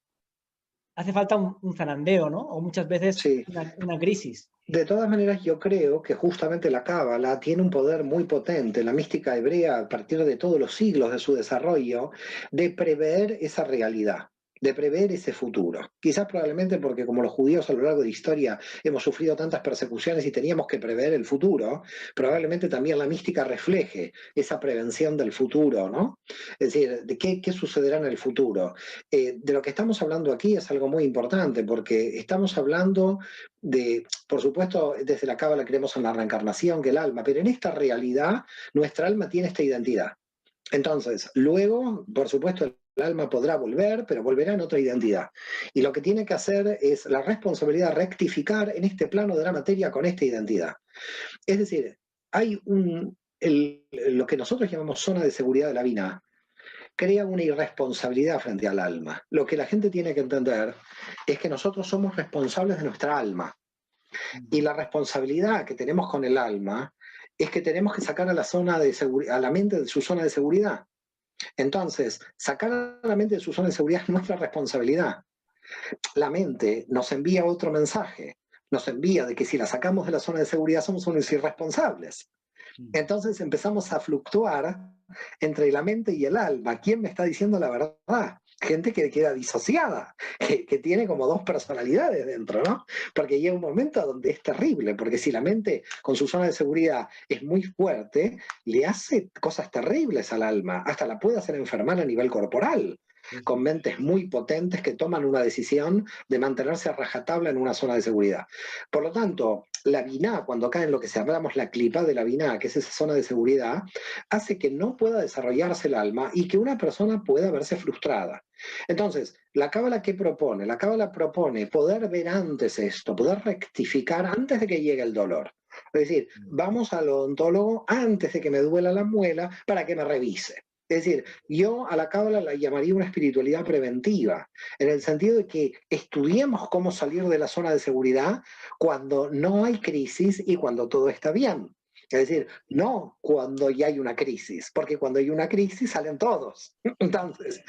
hace falta un zarandeo, ¿no? O muchas veces Sí. una crisis. De todas maneras, yo creo que justamente la cábala tiene un poder muy potente, la mística hebrea, a partir de todos los siglos de su desarrollo, de prever esa realidad, de prever ese futuro. Quizás probablemente porque como los judíos a lo largo de la historia hemos sufrido tantas persecuciones y teníamos que prever el futuro, probablemente también la mística refleje esa prevención del futuro, ¿no? Es decir, de qué sucederá en el futuro. De lo que estamos hablando aquí es algo muy importante, porque estamos hablando de, por supuesto, desde la cábala creemos en la reencarnación, que el alma, pero en esta realidad nuestra alma tiene esta identidad. Entonces, luego, por supuesto, el alma podrá volver, pero volverá en otra identidad. Y lo que tiene que hacer es la responsabilidad de rectificar en este plano de la materia con esta identidad. Es decir, hay lo que nosotros llamamos zona de seguridad de la vida, crea una irresponsabilidad frente al alma. Lo que la gente tiene que entender es que nosotros somos responsables de nuestra alma. Y la responsabilidad que tenemos con el alma es que tenemos que sacar a a la mente de su zona de seguridad. Entonces, sacar a la mente de su zona de seguridad es nuestra responsabilidad. La mente nos envía otro mensaje, nos envía de que si la sacamos de la zona de seguridad somos unos irresponsables. Entonces empezamos a fluctuar entre la mente y el alma. ¿Quién me está diciendo la verdad? Gente que queda disociada, que tiene como dos personalidades dentro, ¿no? Porque llega un momento donde es terrible, porque si la mente con su zona de seguridad es muy fuerte, le hace cosas terribles al alma, hasta la puede hacer enfermar a nivel corporal, con mentes muy potentes que toman una decisión de mantenerse a rajatabla en una zona de seguridad. Por lo tanto, la biná, cuando cae en lo que se hablamos la clipa de la biná, que es esa zona de seguridad, hace que no pueda desarrollarse el alma y que una persona pueda verse frustrada. Entonces, ¿la cábala qué propone? La cábala propone poder ver antes esto, poder rectificar antes de que llegue el dolor. Es decir, vamos al odontólogo antes de que me duela la muela para que me revise. Es decir, yo a la cábala la llamaría una espiritualidad preventiva, en el sentido de que estudiemos cómo salir de la zona de seguridad cuando no hay crisis y cuando todo está bien. Es decir, no cuando ya hay una crisis, porque cuando hay una crisis salen todos. Entonces,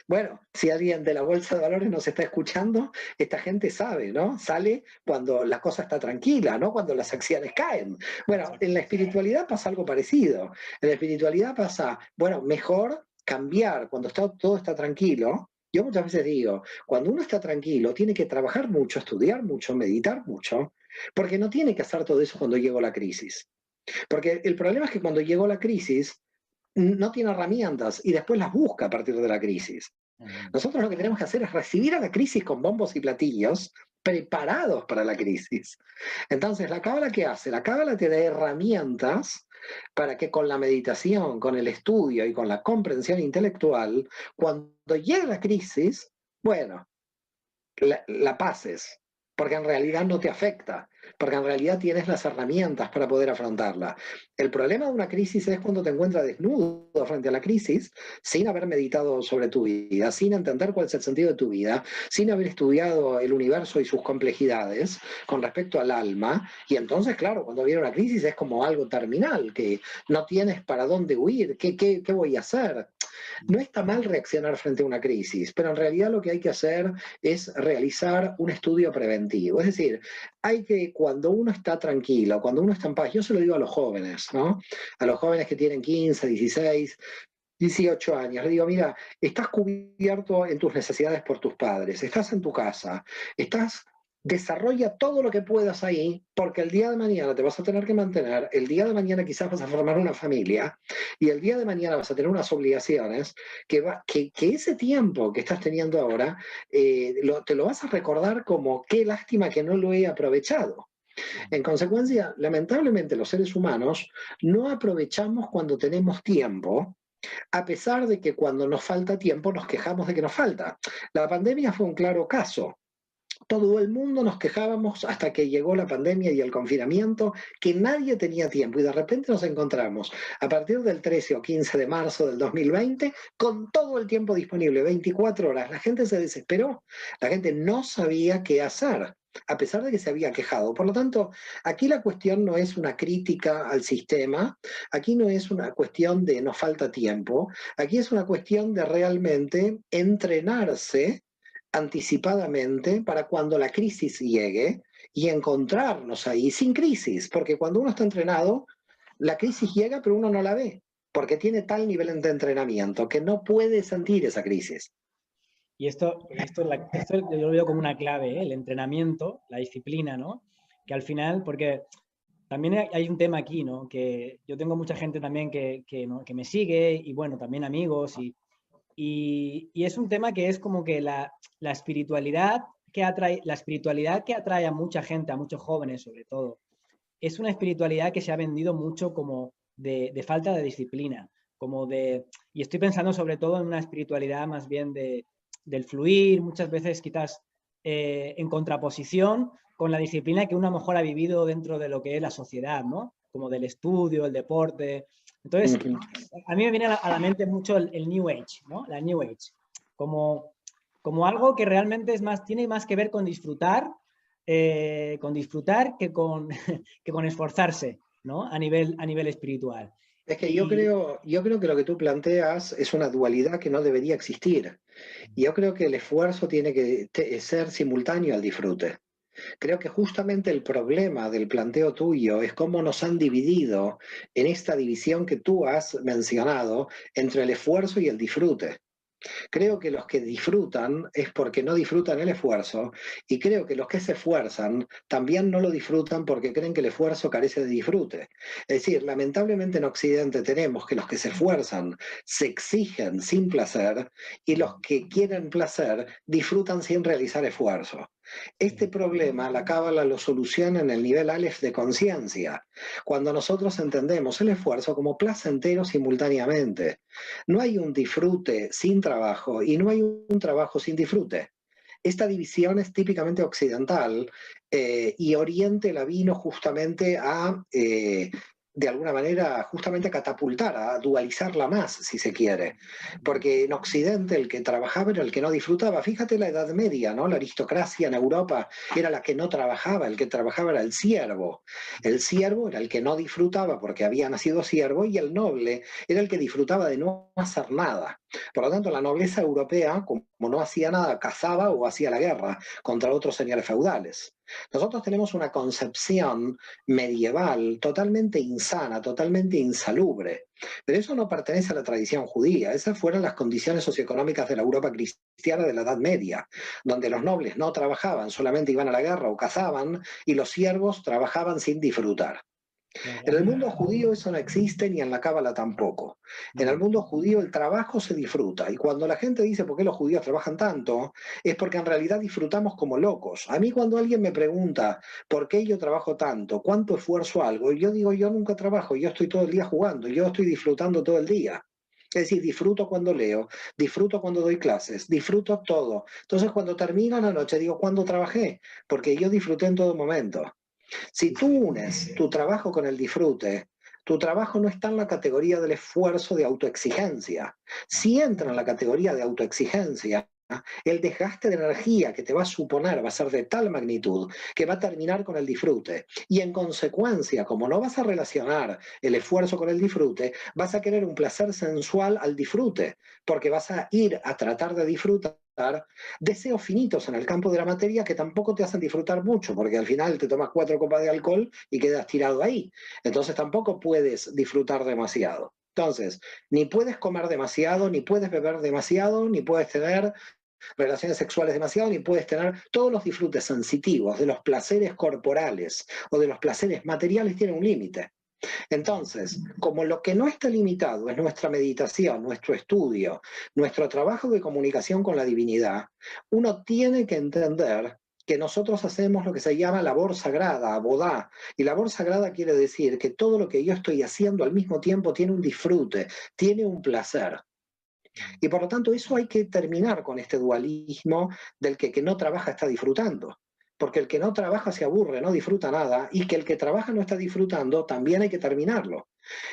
bueno, si alguien de la Bolsa de Valores nos está escuchando, esta gente sabe, ¿no? Sale cuando la cosa está tranquila, no cuando las acciones caen. Bueno, en la espiritualidad pasa algo parecido. En la espiritualidad pasa, bueno, mejor cambiar cuando todo está tranquilo. Yo muchas veces digo, cuando uno está tranquilo, tiene que trabajar mucho, estudiar mucho, meditar mucho, porque no tiene que hacer todo eso cuando llegó la crisis. Porque el problema es que cuando llegó la crisis, no tiene herramientas y después las busca a partir de la crisis. Nosotros lo que tenemos que hacer es recibir a la crisis con bombos y platillos preparados para la crisis. Entonces, ¿la cábala qué hace? La cábala te da herramientas para que con la meditación, con el estudio y con la comprensión intelectual, cuando llegue la crisis, bueno, la pases, porque en realidad no te afecta, porque en realidad tienes las herramientas para poder afrontarla. El problema de una crisis es cuando te encuentras desnudo frente a la crisis, sin haber meditado sobre tu vida, sin entender cuál es el sentido de tu vida, sin haber estudiado el universo y sus complejidades con respecto al alma, y entonces, claro, cuando viene una crisis es como algo terminal, que no tienes para dónde huir, ¿qué voy a hacer? No está mal reaccionar frente a una crisis, pero en realidad lo que hay que hacer es realizar un estudio preventivo. Es decir, hay que, cuando uno está tranquilo, cuando uno está en paz, yo se lo digo a los jóvenes, ¿no? A los jóvenes que tienen 15, 16, 18 años, le digo, mira, estás cubierto en tus necesidades por tus padres, estás en tu casa, desarrolla todo lo que puedas ahí, porque el día de mañana te vas a tener que mantener, el día de mañana quizás vas a formar una familia, y el día de mañana vas a tener unas obligaciones que ese tiempo que estás teniendo ahora, te lo vas a recordar como qué lástima que no lo he aprovechado. En consecuencia, lamentablemente los seres humanos no aprovechamos cuando tenemos tiempo, a pesar de que cuando nos falta tiempo nos quejamos de que nos falta. La pandemia fue un claro caso. Todo el mundo nos quejábamos hasta que llegó la pandemia y el confinamiento, que nadie tenía tiempo, y de repente nos encontramos a partir del 13 o 15 de marzo del 2020 con todo el tiempo disponible, 24 horas. La gente se desesperó, la gente no sabía qué hacer, a pesar de que se había quejado. Por lo tanto, aquí la cuestión no es una crítica al sistema, aquí no es una cuestión de nos falta tiempo, aquí es una cuestión de realmente entrenarse anticipadamente para cuando la crisis llegue y encontrarnos ahí sin crisis, porque cuando uno está entrenado, la crisis llega pero uno no la ve, porque tiene tal nivel de entrenamiento que no puede sentir esa crisis. Y esto yo lo veo como una clave, ¿eh? El entrenamiento, la disciplina, ¿no? Que al final, porque también hay un tema aquí, ¿no? Que yo tengo mucha gente también ¿no? que me sigue y bueno, también amigos y es un tema que es como que la espiritualidad la espiritualidad que atrae a mucha gente, a muchos jóvenes sobre todo, es una espiritualidad que se ha vendido mucho como de falta de disciplina, y estoy pensando sobre todo en una espiritualidad más bien del fluir, muchas veces quizás en contraposición con la disciplina que uno a lo mejor ha vivido dentro de lo que es la sociedad, ¿no? Como del estudio, el deporte. Entonces, a mí me viene a la mente mucho el New Age, ¿no? La New Age, como algo que realmente tiene más que ver con disfrutar que con esforzarse, ¿no? A nivel espiritual. Es que Y yo creo que lo que tú planteas es una dualidad que no debería existir. Y yo creo que el esfuerzo tiene que ser simultáneo al disfrute. Creo que justamente el problema del planteo tuyo es cómo nos han dividido en esta división que tú has mencionado entre el esfuerzo y el disfrute. Creo que los que disfrutan es porque no disfrutan el esfuerzo, y creo que los que se esfuerzan también no lo disfrutan porque creen que el esfuerzo carece de disfrute. Es decir, lamentablemente en Occidente tenemos que los que se esfuerzan se exigen sin placer, y los que quieren placer disfrutan sin realizar esfuerzo. Este problema la Cábala lo soluciona en el nivel Aleph de conciencia, cuando nosotros entendemos el esfuerzo como placentero simultáneamente. No hay un disfrute sin trabajo y no hay un trabajo sin disfrute. Esta división es típicamente occidental, y Oriente la vino justamente de alguna manera, justamente a catapultar, a dualizarla más, si se quiere. Porque en Occidente el que trabajaba era el que no disfrutaba. Fíjate la Edad Media, ¿no? La aristocracia en Europa era la que no trabajaba, el que trabajaba era el siervo. El siervo era el que no disfrutaba porque había nacido siervo, y el noble era el que disfrutaba de no hacer nada. Por lo tanto, la nobleza europea, como no hacía nada, cazaba o hacía la guerra contra otros señores feudales. Nosotros tenemos una concepción medieval totalmente insana, totalmente insalubre, pero eso no pertenece a la tradición judía. Esas fueron las condiciones socioeconómicas de la Europa cristiana de la Edad Media, donde los nobles no trabajaban, solamente iban a la guerra o cazaban, y los siervos trabajaban sin disfrutar. En el mundo judío eso no existe ni en la cábala tampoco. En el mundo judío el trabajo se disfruta y cuando la gente dice por qué los judíos trabajan tanto, es porque en realidad disfrutamos como locos. A mí cuando alguien me pregunta por qué yo trabajo tanto, cuánto esfuerzo algo, yo digo yo nunca trabajo, yo estoy todo el día jugando, yo estoy disfrutando todo el día. Es decir, disfruto cuando leo, disfruto cuando doy clases, disfruto todo. Entonces cuando termino la noche digo, ¿cuándo trabajé? Porque yo disfruté en todo momento. Si tú unes tu trabajo con el disfrute, tu trabajo no está en la categoría del esfuerzo de autoexigencia. Si entra en la categoría de autoexigencia, el desgaste de energía que te va a suponer va a ser de tal magnitud que va a terminar con el disfrute. Y en consecuencia, como no vas a relacionar el esfuerzo con el disfrute, vas a querer un placer sensual al disfrute, porque vas a ir a tratar de disfrutar deseos finitos en el campo de la materia que tampoco te hacen disfrutar mucho, porque al final te tomas 4 copas de alcohol y quedas tirado ahí. Entonces tampoco puedes disfrutar demasiado. Entonces, ni puedes comer demasiado, ni puedes beber demasiado, ni puedes tener relaciones sexuales demasiado, ni puedes tener todos los disfrutes sensitivos de los placeres corporales o de los placeres materiales tienen un límite. Entonces, como lo que no está limitado es nuestra meditación, nuestro estudio, nuestro trabajo de comunicación con la divinidad, uno tiene que entender que nosotros hacemos lo que se llama labor sagrada, abodá. Y labor sagrada quiere decir que todo lo que yo estoy haciendo al mismo tiempo tiene un disfrute, tiene un placer. Y por lo tanto, eso hay que terminar con este dualismo del que no trabaja está disfrutando. Porque el que no trabaja se aburre, no disfruta nada, y que el que trabaja no está disfrutando, también hay que terminarlo.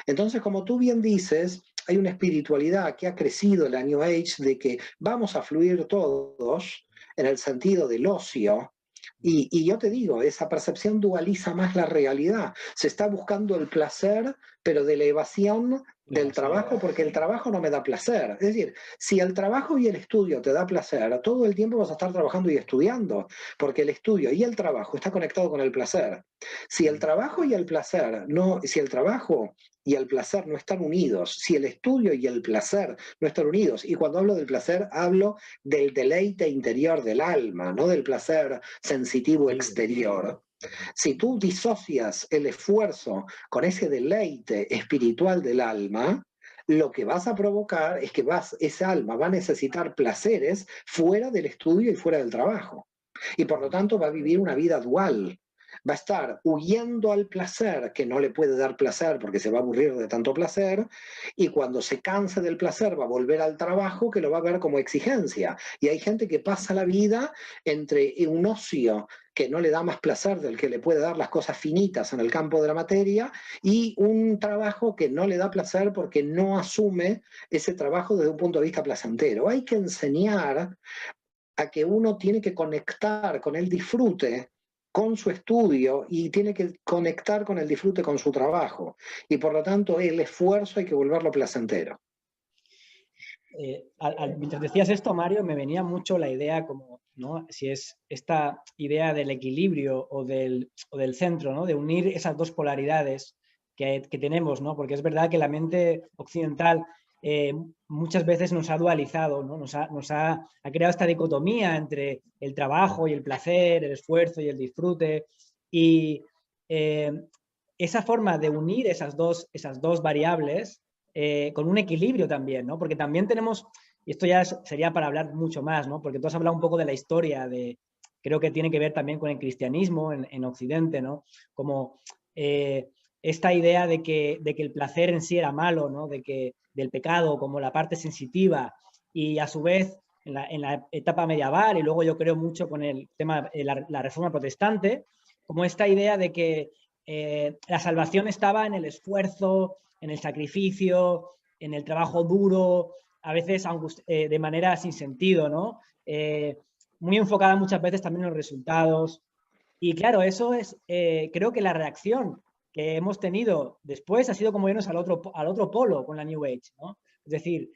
Entonces, como tú bien dices, hay una espiritualidad que ha crecido en la New Age de que vamos a fluir todos en el sentido del ocio, y yo te digo, esa percepción dualiza más la realidad. Se está buscando el placer, pero de la evasión del trabajo, porque el trabajo no me da placer. Es decir, si el trabajo y el estudio te da placer, todo el tiempo vas a estar trabajando y estudiando, porque el estudio y el trabajo está conectado con el placer. Si el trabajo y el placer no, si el trabajo y el placer no están unidos, si el estudio y el placer no están unidos, y cuando hablo del placer hablo del deleite interior del alma, no del placer sensitivo exterior. Si tú disocias el esfuerzo con ese deleite espiritual del alma, lo que vas a provocar es que esa alma va a necesitar placeres fuera del estudio y fuera del trabajo. Y por lo tanto va a vivir una vida dual. Va a estar huyendo al placer, que no le puede dar placer porque se va a aburrir de tanto placer, y cuando se canse del placer va a volver al trabajo que lo va a ver como exigencia. Y hay gente que pasa la vida entre un ocio que no le da más placer del que le puede dar las cosas finitas en el campo de la materia, y un trabajo que no le da placer porque no asume ese trabajo desde un punto de vista placentero. Hay que enseñar a que uno tiene que conectar con el disfrute con su estudio y tiene que conectar con el disfrute con su trabajo. Y por lo tanto el esfuerzo hay que volverlo placentero. Mientras decías esto, Mario, me venía mucho la idea como, ¿no? Si es esta idea del equilibrio o del centro, ¿no? De unir esas dos polaridades que tenemos, ¿no? Porque es verdad que la mente occidental muchas veces nos ha dualizado, ¿no? Ha creado esta dicotomía entre el trabajo y el placer, el esfuerzo y el disfrute. Y eh, esa forma de unir esas dos variables con un equilibrio también, ¿no? Porque también tenemos, y esto ya sería para hablar mucho más, ¿no? Porque tú has hablado un poco de la historia, creo que tiene que ver también con el cristianismo en Occidente, ¿no? Como esta idea de que el placer en sí era malo, ¿no? Del pecado como la parte sensitiva y a su vez en la etapa medieval y luego yo creo mucho con el tema de la reforma protestante, como esta idea de que la salvación estaba en el esfuerzo, en el sacrificio, en el trabajo duro, a veces de manera sin sentido, ¿no? Muy enfocada muchas veces también en los resultados. Y claro, eso es, creo que la reacción que hemos tenido después ha sido como irnos al otro polo con la New Age, ¿no? Es decir,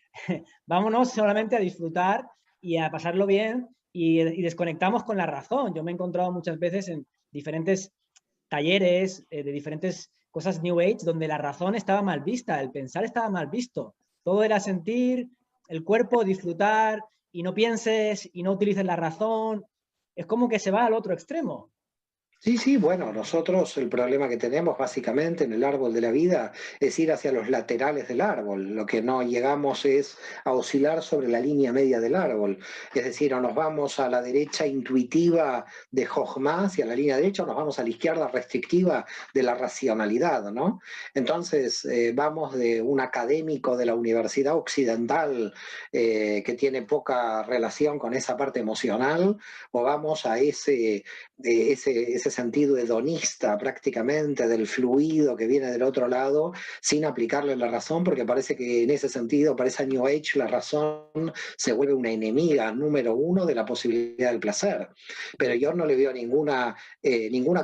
vámonos solamente a disfrutar y a pasarlo bien y desconectamos con la razón. Yo me he encontrado muchas veces en diferentes talleres de diferentes cosas New Age donde la razón estaba mal vista, el pensar estaba mal visto. Todo era sentir, el cuerpo, disfrutar y no pienses y no utilices la razón. Es como que se va al otro extremo. Sí, sí, bueno, nosotros el problema que tenemos básicamente en el árbol de la vida es ir hacia los laterales del árbol. Lo que no llegamos es a oscilar sobre la línea media del árbol. Es decir, o nos vamos a la derecha intuitiva de Jochma, hacia la línea derecha, o nos vamos a la izquierda restrictiva de la racionalidad, ¿no? Entonces, vamos de un académico de la Universidad Occidental que tiene poca relación con esa parte emocional, o vamos a ese sentido hedonista prácticamente del fluido que viene del otro lado, sin aplicarle la razón, porque parece que en ese sentido, para esa New Age, la razón se vuelve una enemiga número uno de la posibilidad del placer. Pero yo no le veo ninguna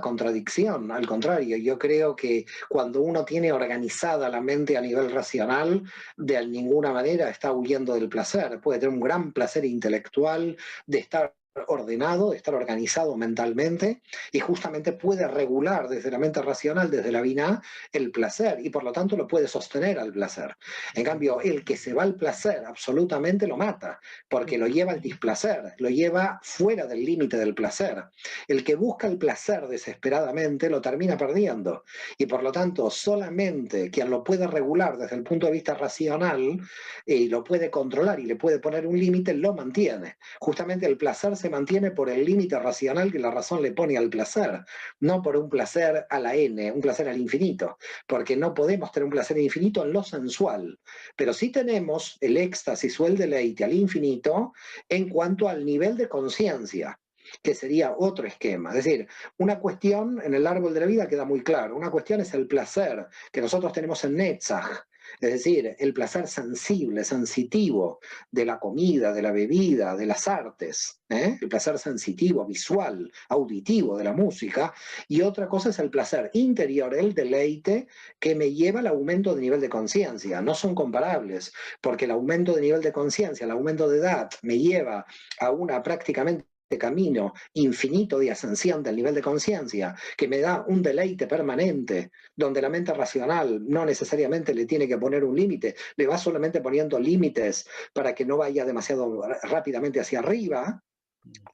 contradicción, al contrario, yo creo que cuando uno tiene organizada la mente a nivel racional, de ninguna manera está huyendo del placer, puede tener un gran placer intelectual de estar ordenado, de estar organizado mentalmente y justamente puede regular desde la mente racional, desde la Binah, el placer y por lo tanto lo puede sostener al placer. En cambio, el que se va al placer absolutamente lo mata porque lo lleva al displacer, lo lleva fuera del límite del placer. El que busca el placer desesperadamente lo termina perdiendo y por lo tanto solamente quien lo puede regular desde el punto de vista racional y lo puede controlar y le puede poner un límite lo mantiene. Justamente el placer se mantiene por el límite racional que la razón le pone al placer, no por un placer a la n, un placer al infinito, porque no podemos tener un placer infinito en lo sensual, pero sí tenemos el éxtasis o el deleite al infinito en cuanto al nivel de conciencia, que sería otro esquema. Es decir, una cuestión en el árbol de la vida queda muy claro. Una cuestión es el placer que nosotros tenemos en Netzach, es decir, el placer sensible, sensitivo de la comida, de la bebida, de las artes, el placer sensitivo, visual, auditivo de la música, y otra cosa es el placer interior, el deleite que me lleva al aumento de nivel de conciencia. No son comparables, porque el aumento de nivel de conciencia, el aumento de edad, me lleva a una prácticamente camino infinito de ascensión del nivel de conciencia, que me da un deleite permanente, donde la mente racional no necesariamente le tiene que poner un límite, le va solamente poniendo límites para que no vaya demasiado rápidamente hacia arriba,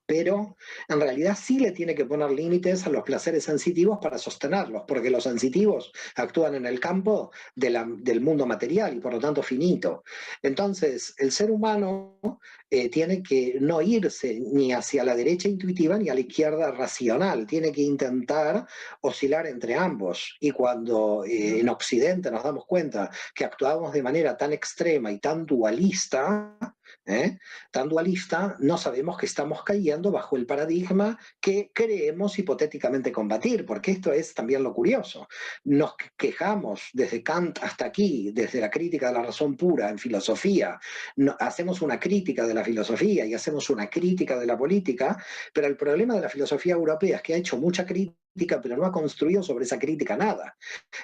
pero en realidad sí le tiene que poner límites a los placeres sensitivos para sostenerlos, porque los sensitivos actúan en el campo del mundo material y por lo tanto finito. Entonces, el ser humano tiene que no irse ni hacia la derecha intuitiva ni a la izquierda racional, tiene que intentar oscilar entre ambos. Y cuando en Occidente nos damos cuenta que actuamos de manera tan extrema y tan dualista, ¿eh? tan dualista, no sabemos que estamos cayendo bajo el paradigma que creemos hipotéticamente combatir, porque esto es también lo curioso. Nos quejamos desde Kant hasta aquí, desde la crítica de la razón pura en filosofía, hacemos una crítica de la filosofía y hacemos una crítica de la política, pero el problema de la filosofía europea es que ha hecho mucha crítica, pero no ha construido sobre esa crítica nada.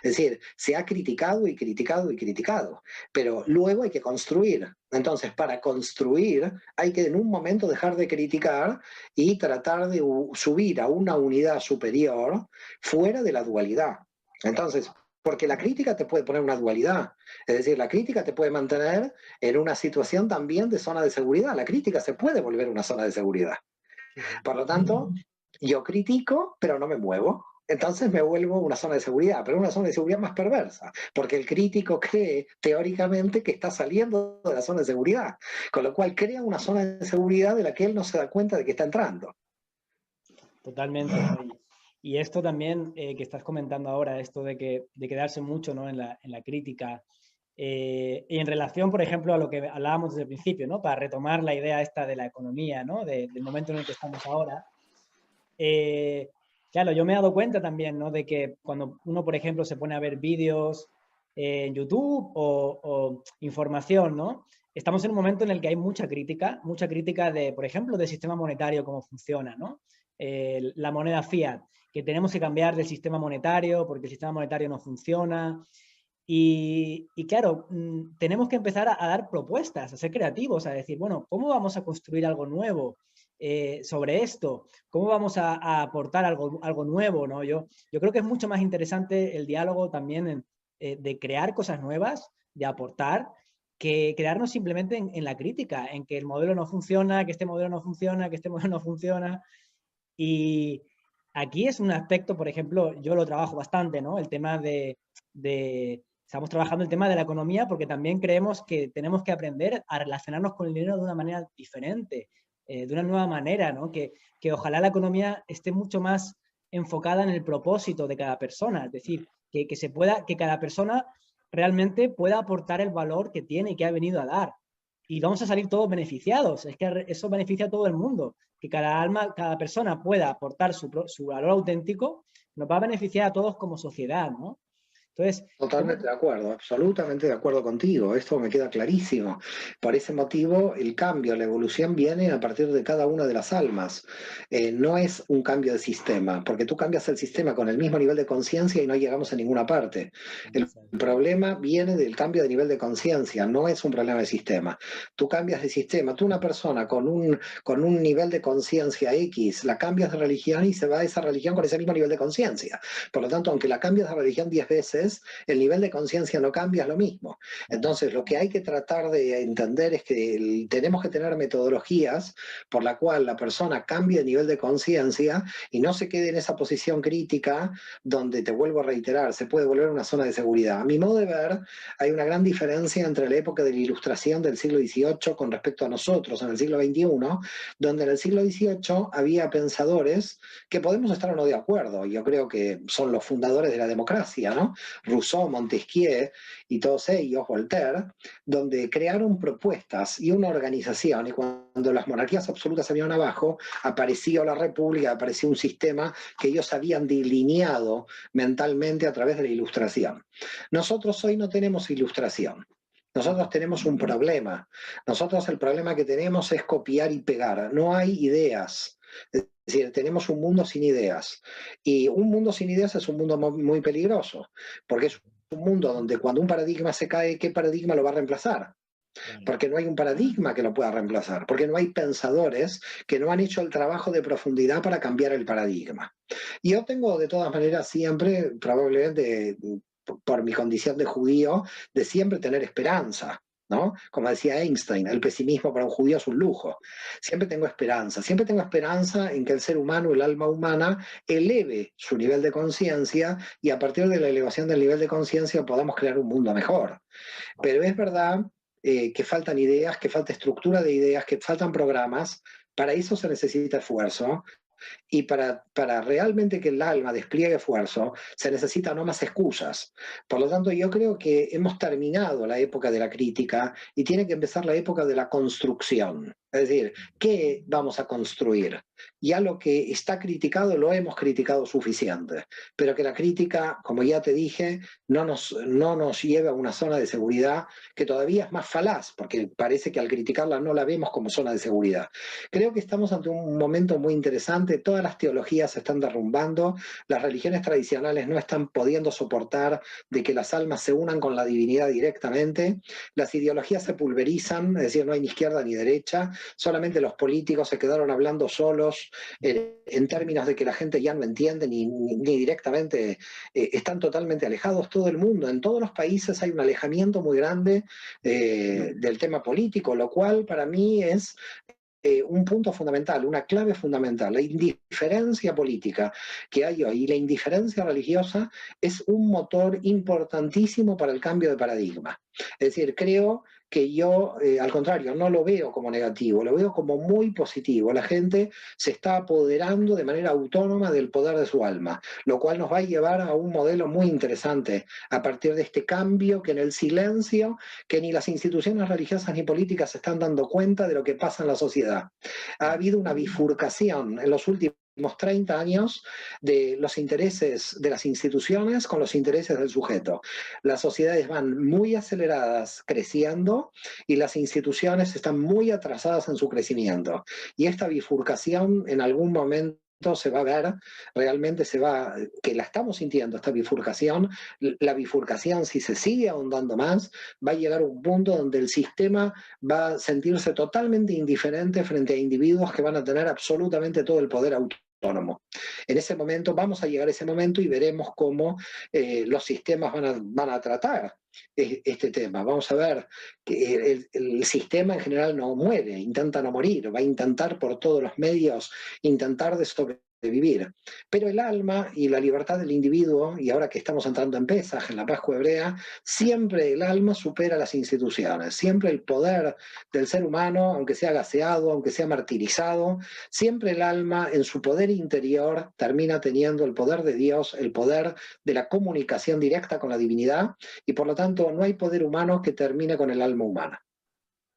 Es decir, se ha criticado y criticado y criticado, pero luego hay que construir. Entonces, para construir hay que en un momento dejar de criticar y tratar de subir a una unidad superior fuera de la dualidad. Entonces, porque la crítica te puede poner una dualidad, es decir, la crítica te puede mantener en una situación también de zona de seguridad. La crítica se puede volver una zona de seguridad. Sí, sí. Por lo tanto, yo critico, pero no me muevo. Entonces me vuelvo una zona de seguridad, pero una zona de seguridad más perversa, porque el crítico cree teóricamente que está saliendo de la zona de seguridad, con lo cual crea una zona de seguridad de la que él no se da cuenta de que está entrando. Totalmente, ¿no? Y esto también que estás comentando ahora, esto de quedarse mucho, ¿no? en la crítica, y en relación, por ejemplo, a lo que hablábamos desde el principio, ¿no? Para retomar la idea esta de la economía, ¿no? Del momento en el que estamos ahora. Claro, yo me he dado cuenta también, ¿no? De que cuando uno, por ejemplo, se pone a ver vídeos en YouTube o información, ¿no? Estamos en un momento en el que hay mucha crítica de, por ejemplo, del sistema monetario, cómo funciona, ¿no? La moneda fiat, que tenemos que cambiar del sistema monetario porque el sistema monetario no funciona. Y claro, tenemos que empezar a dar propuestas, a ser creativos, a decir, bueno, ¿cómo vamos a construir algo nuevo sobre esto? ¿Cómo vamos a aportar algo nuevo? ¿No? Yo creo que es mucho más interesante el diálogo también de crear cosas nuevas, de aportar, que quedarnos simplemente en la crítica, en que el modelo no funciona, que este modelo no funciona, que este modelo no funciona. Y aquí es un aspecto, por ejemplo, yo lo trabajo bastante, ¿no? El tema estamos trabajando el tema de la economía porque también creemos que tenemos que aprender a relacionarnos con el dinero de una manera diferente, de una nueva manera, ¿no? Que ojalá la economía esté mucho más enfocada en el propósito de cada persona, es decir, que cada persona realmente pueda aportar el valor que tiene y que ha venido a dar. Y vamos a salir todos beneficiados, es que eso beneficia a todo el mundo, que cada alma, cada persona pueda aportar su valor auténtico, nos va a beneficiar a todos como sociedad, ¿no? Entonces, Totalmente de acuerdo, absolutamente de acuerdo contigo, esto me queda clarísimo. Por ese motivo, el cambio, la evolución viene a partir de cada una de las almas. No es un cambio de sistema, porque tú cambias el sistema con el mismo nivel de conciencia y no llegamos a ninguna parte. El problema viene del cambio de nivel de conciencia, no es un problema de sistema. Tú cambias de sistema, tú una persona con un nivel de conciencia X, la cambias de religión y se va a esa religión con ese mismo nivel de conciencia. Por lo tanto, aunque la cambias de religión 10 veces, el nivel de conciencia no cambia, es lo mismo. Entonces, lo que hay que tratar de entender es que tenemos que tener metodologías por la cual la persona cambie el nivel de conciencia y no se quede en esa posición crítica donde, te vuelvo a reiterar, se puede volver una zona de seguridad. A mi modo de ver, hay una gran diferencia entre la época de la Ilustración del siglo XVIII con respecto a nosotros en el siglo XXI, donde en el siglo XVIII había pensadores que podemos estar o no de acuerdo. Yo creo que son los fundadores de la democracia, ¿no? Rousseau, Montesquieu y todos ellos, Voltaire, donde crearon propuestas y una organización, y cuando las monarquías absolutas habían abajo, apareció la república, apareció un sistema que ellos habían delineado mentalmente a través de la Ilustración. Nosotros hoy no tenemos Ilustración. Nosotros tenemos un problema. Nosotros el problema que tenemos es copiar y pegar. No hay ideas. Es decir, tenemos un mundo sin ideas. Y un mundo sin ideas es un mundo muy peligroso, porque es un mundo donde cuando un paradigma se cae, ¿qué paradigma lo va a reemplazar? Porque no hay un paradigma que lo pueda reemplazar, porque no hay pensadores que no han hecho el trabajo de profundidad para cambiar el paradigma. Y yo tengo de todas maneras siempre, probablemente por mi condición de judío, de siempre tener esperanza. ¿No? Como decía Einstein, el pesimismo para un judío es un lujo. Siempre tengo esperanza en que el ser humano, el alma humana, eleve su nivel de conciencia y a partir de la elevación del nivel de conciencia podamos crear un mundo mejor. Pero es verdad que faltan ideas, que falta estructura de ideas, que faltan programas. Para eso se necesita esfuerzo. Y para realmente que el alma despliegue esfuerzo, se necesitan no más excusas. Por lo tanto, yo creo que hemos terminado la época de la crítica y tiene que empezar la época de la construcción. Es decir, ¿qué vamos a construir? Ya lo que está criticado lo hemos criticado suficiente, pero que la crítica, como ya te dije, no nos lleve a una zona de seguridad que todavía es más falaz, porque parece que al criticarla no la vemos como zona de seguridad. Creo que estamos ante un momento muy interesante, todas las teologías se están derrumbando, las religiones tradicionales no están pudiendo soportar de que las almas se unan con la divinidad directamente, las ideologías se pulverizan, es decir, no hay ni izquierda ni derecha, solamente los políticos se quedaron hablando solos en términos de que la gente ya no entiende ni directamente, están totalmente alejados todo el mundo, en todos los países hay un alejamiento muy grande del tema político, lo cual para mí es un punto fundamental, una clave fundamental. La indiferencia política que hay hoy y la indiferencia religiosa es un motor importantísimo para el cambio de paradigma. Es decir, creo que yo, al contrario, no lo veo como negativo, lo veo como muy positivo. La gente se está apoderando de manera autónoma del poder de su alma, lo cual nos va a llevar a un modelo muy interesante a partir de este cambio que en el silencio, que ni las instituciones religiosas ni políticas se están dando cuenta de lo que pasa en la sociedad. Ha habido una bifurcación en los últimos 30 años de los intereses de las instituciones con los intereses del sujeto. Las sociedades van muy aceleradas creciendo y las instituciones están muy atrasadas en su crecimiento. Y esta bifurcación en algún momento se va a ver, realmente que la estamos sintiendo, esta bifurcación, la bifurcación si se sigue ahondando más, va a llegar a un punto donde el sistema va a sentirse totalmente indiferente frente a individuos que van a tener absolutamente todo el poder autónomo. En ese momento, vamos a llegar a ese momento y veremos cómo los sistemas van a tratar este tema. Vamos a ver que el sistema en general no muere, intenta no morir, va a intentar por todos los medios intentar de sobrevivir vivir. Pero el alma y la libertad del individuo, y ahora que estamos entrando en Pesaj, en la Pascua hebrea, siempre el alma supera las instituciones, siempre el poder del ser humano, aunque sea gaseado, aunque sea martirizado, siempre el alma en su poder interior termina teniendo el poder de Dios, el poder de la comunicación directa con la divinidad, y por lo tanto no hay poder humano que termine con el alma humana.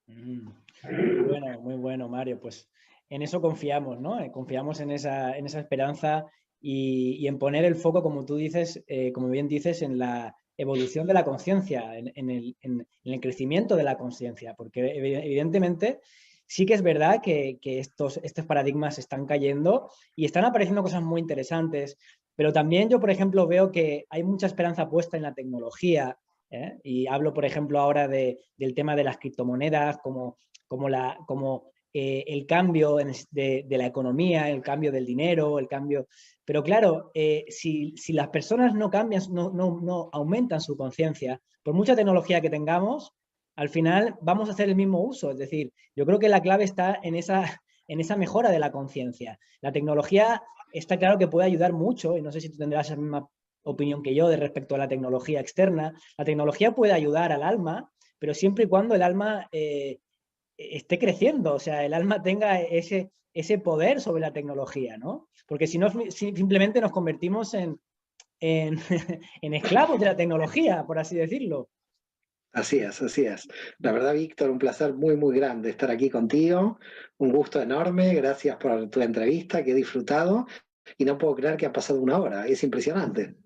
Muy bueno, Mario. Pues en eso confiamos, ¿no? Confiamos en esa esperanza y en poner el foco, como tú dices, como bien dices, en la evolución de la conciencia, en el crecimiento de la conciencia, porque evidentemente sí que es verdad que estos paradigmas están cayendo y están apareciendo cosas muy interesantes, pero también yo, por ejemplo, veo que hay mucha esperanza puesta en la tecnología, ¿eh? Y hablo, por ejemplo, ahora del tema de las criptomonedas, como el cambio de la economía, el cambio del dinero, el cambio... Pero claro, si las personas no cambian, no aumentan su conciencia, por mucha tecnología que tengamos, al final vamos a hacer el mismo uso. Es decir, yo creo que la clave está en esa mejora de la conciencia. La tecnología está claro que puede ayudar mucho, y no sé si tú tendrás la misma opinión que yo de respecto a la tecnología externa. La tecnología puede ayudar al alma, pero siempre y cuando el alma esté creciendo, o sea, el alma tenga ese poder sobre la tecnología, ¿no? Porque si no, simplemente nos convertimos en, en esclavos de la tecnología, por así decirlo. Así es, así es. La verdad, Víctor, un placer muy, muy grande estar aquí contigo. Un gusto enorme. Gracias por tu entrevista, que he disfrutado. Y no puedo creer que ha pasado una hora. Es impresionante.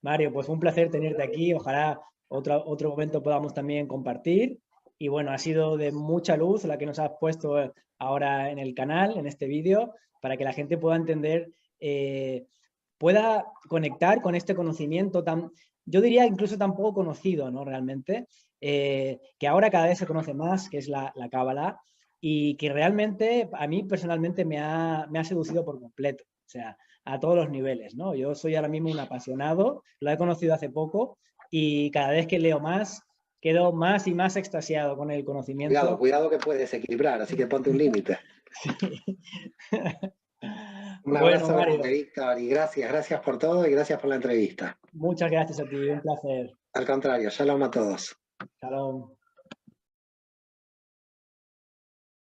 Mario, pues fue un placer tenerte aquí. Ojalá otro momento podamos también compartir. Y bueno, ha sido de mucha luz la que nos has puesto ahora en el canal, en este vídeo, para que la gente pueda entender, pueda conectar con este conocimiento tan, yo diría incluso tan poco conocido, ¿no? Realmente, que ahora cada vez se conoce más, que es la Cábala, y que realmente a mí personalmente me ha seducido por completo. O sea, a todos los niveles, ¿no? Yo soy ahora mismo un apasionado, lo he conocido hace poco y cada vez que leo más, quedo más y más extasiado con el Cuidado, conocimiento. cuidado que puedes equilibrar, así que ponte un límite. Sí. Un Bueno, abrazo Mario, grande, Víctor, y gracias por todo y gracias por la entrevista. muchas gracias a ti, un placer. Al contrario, shalom a todos. Shalom.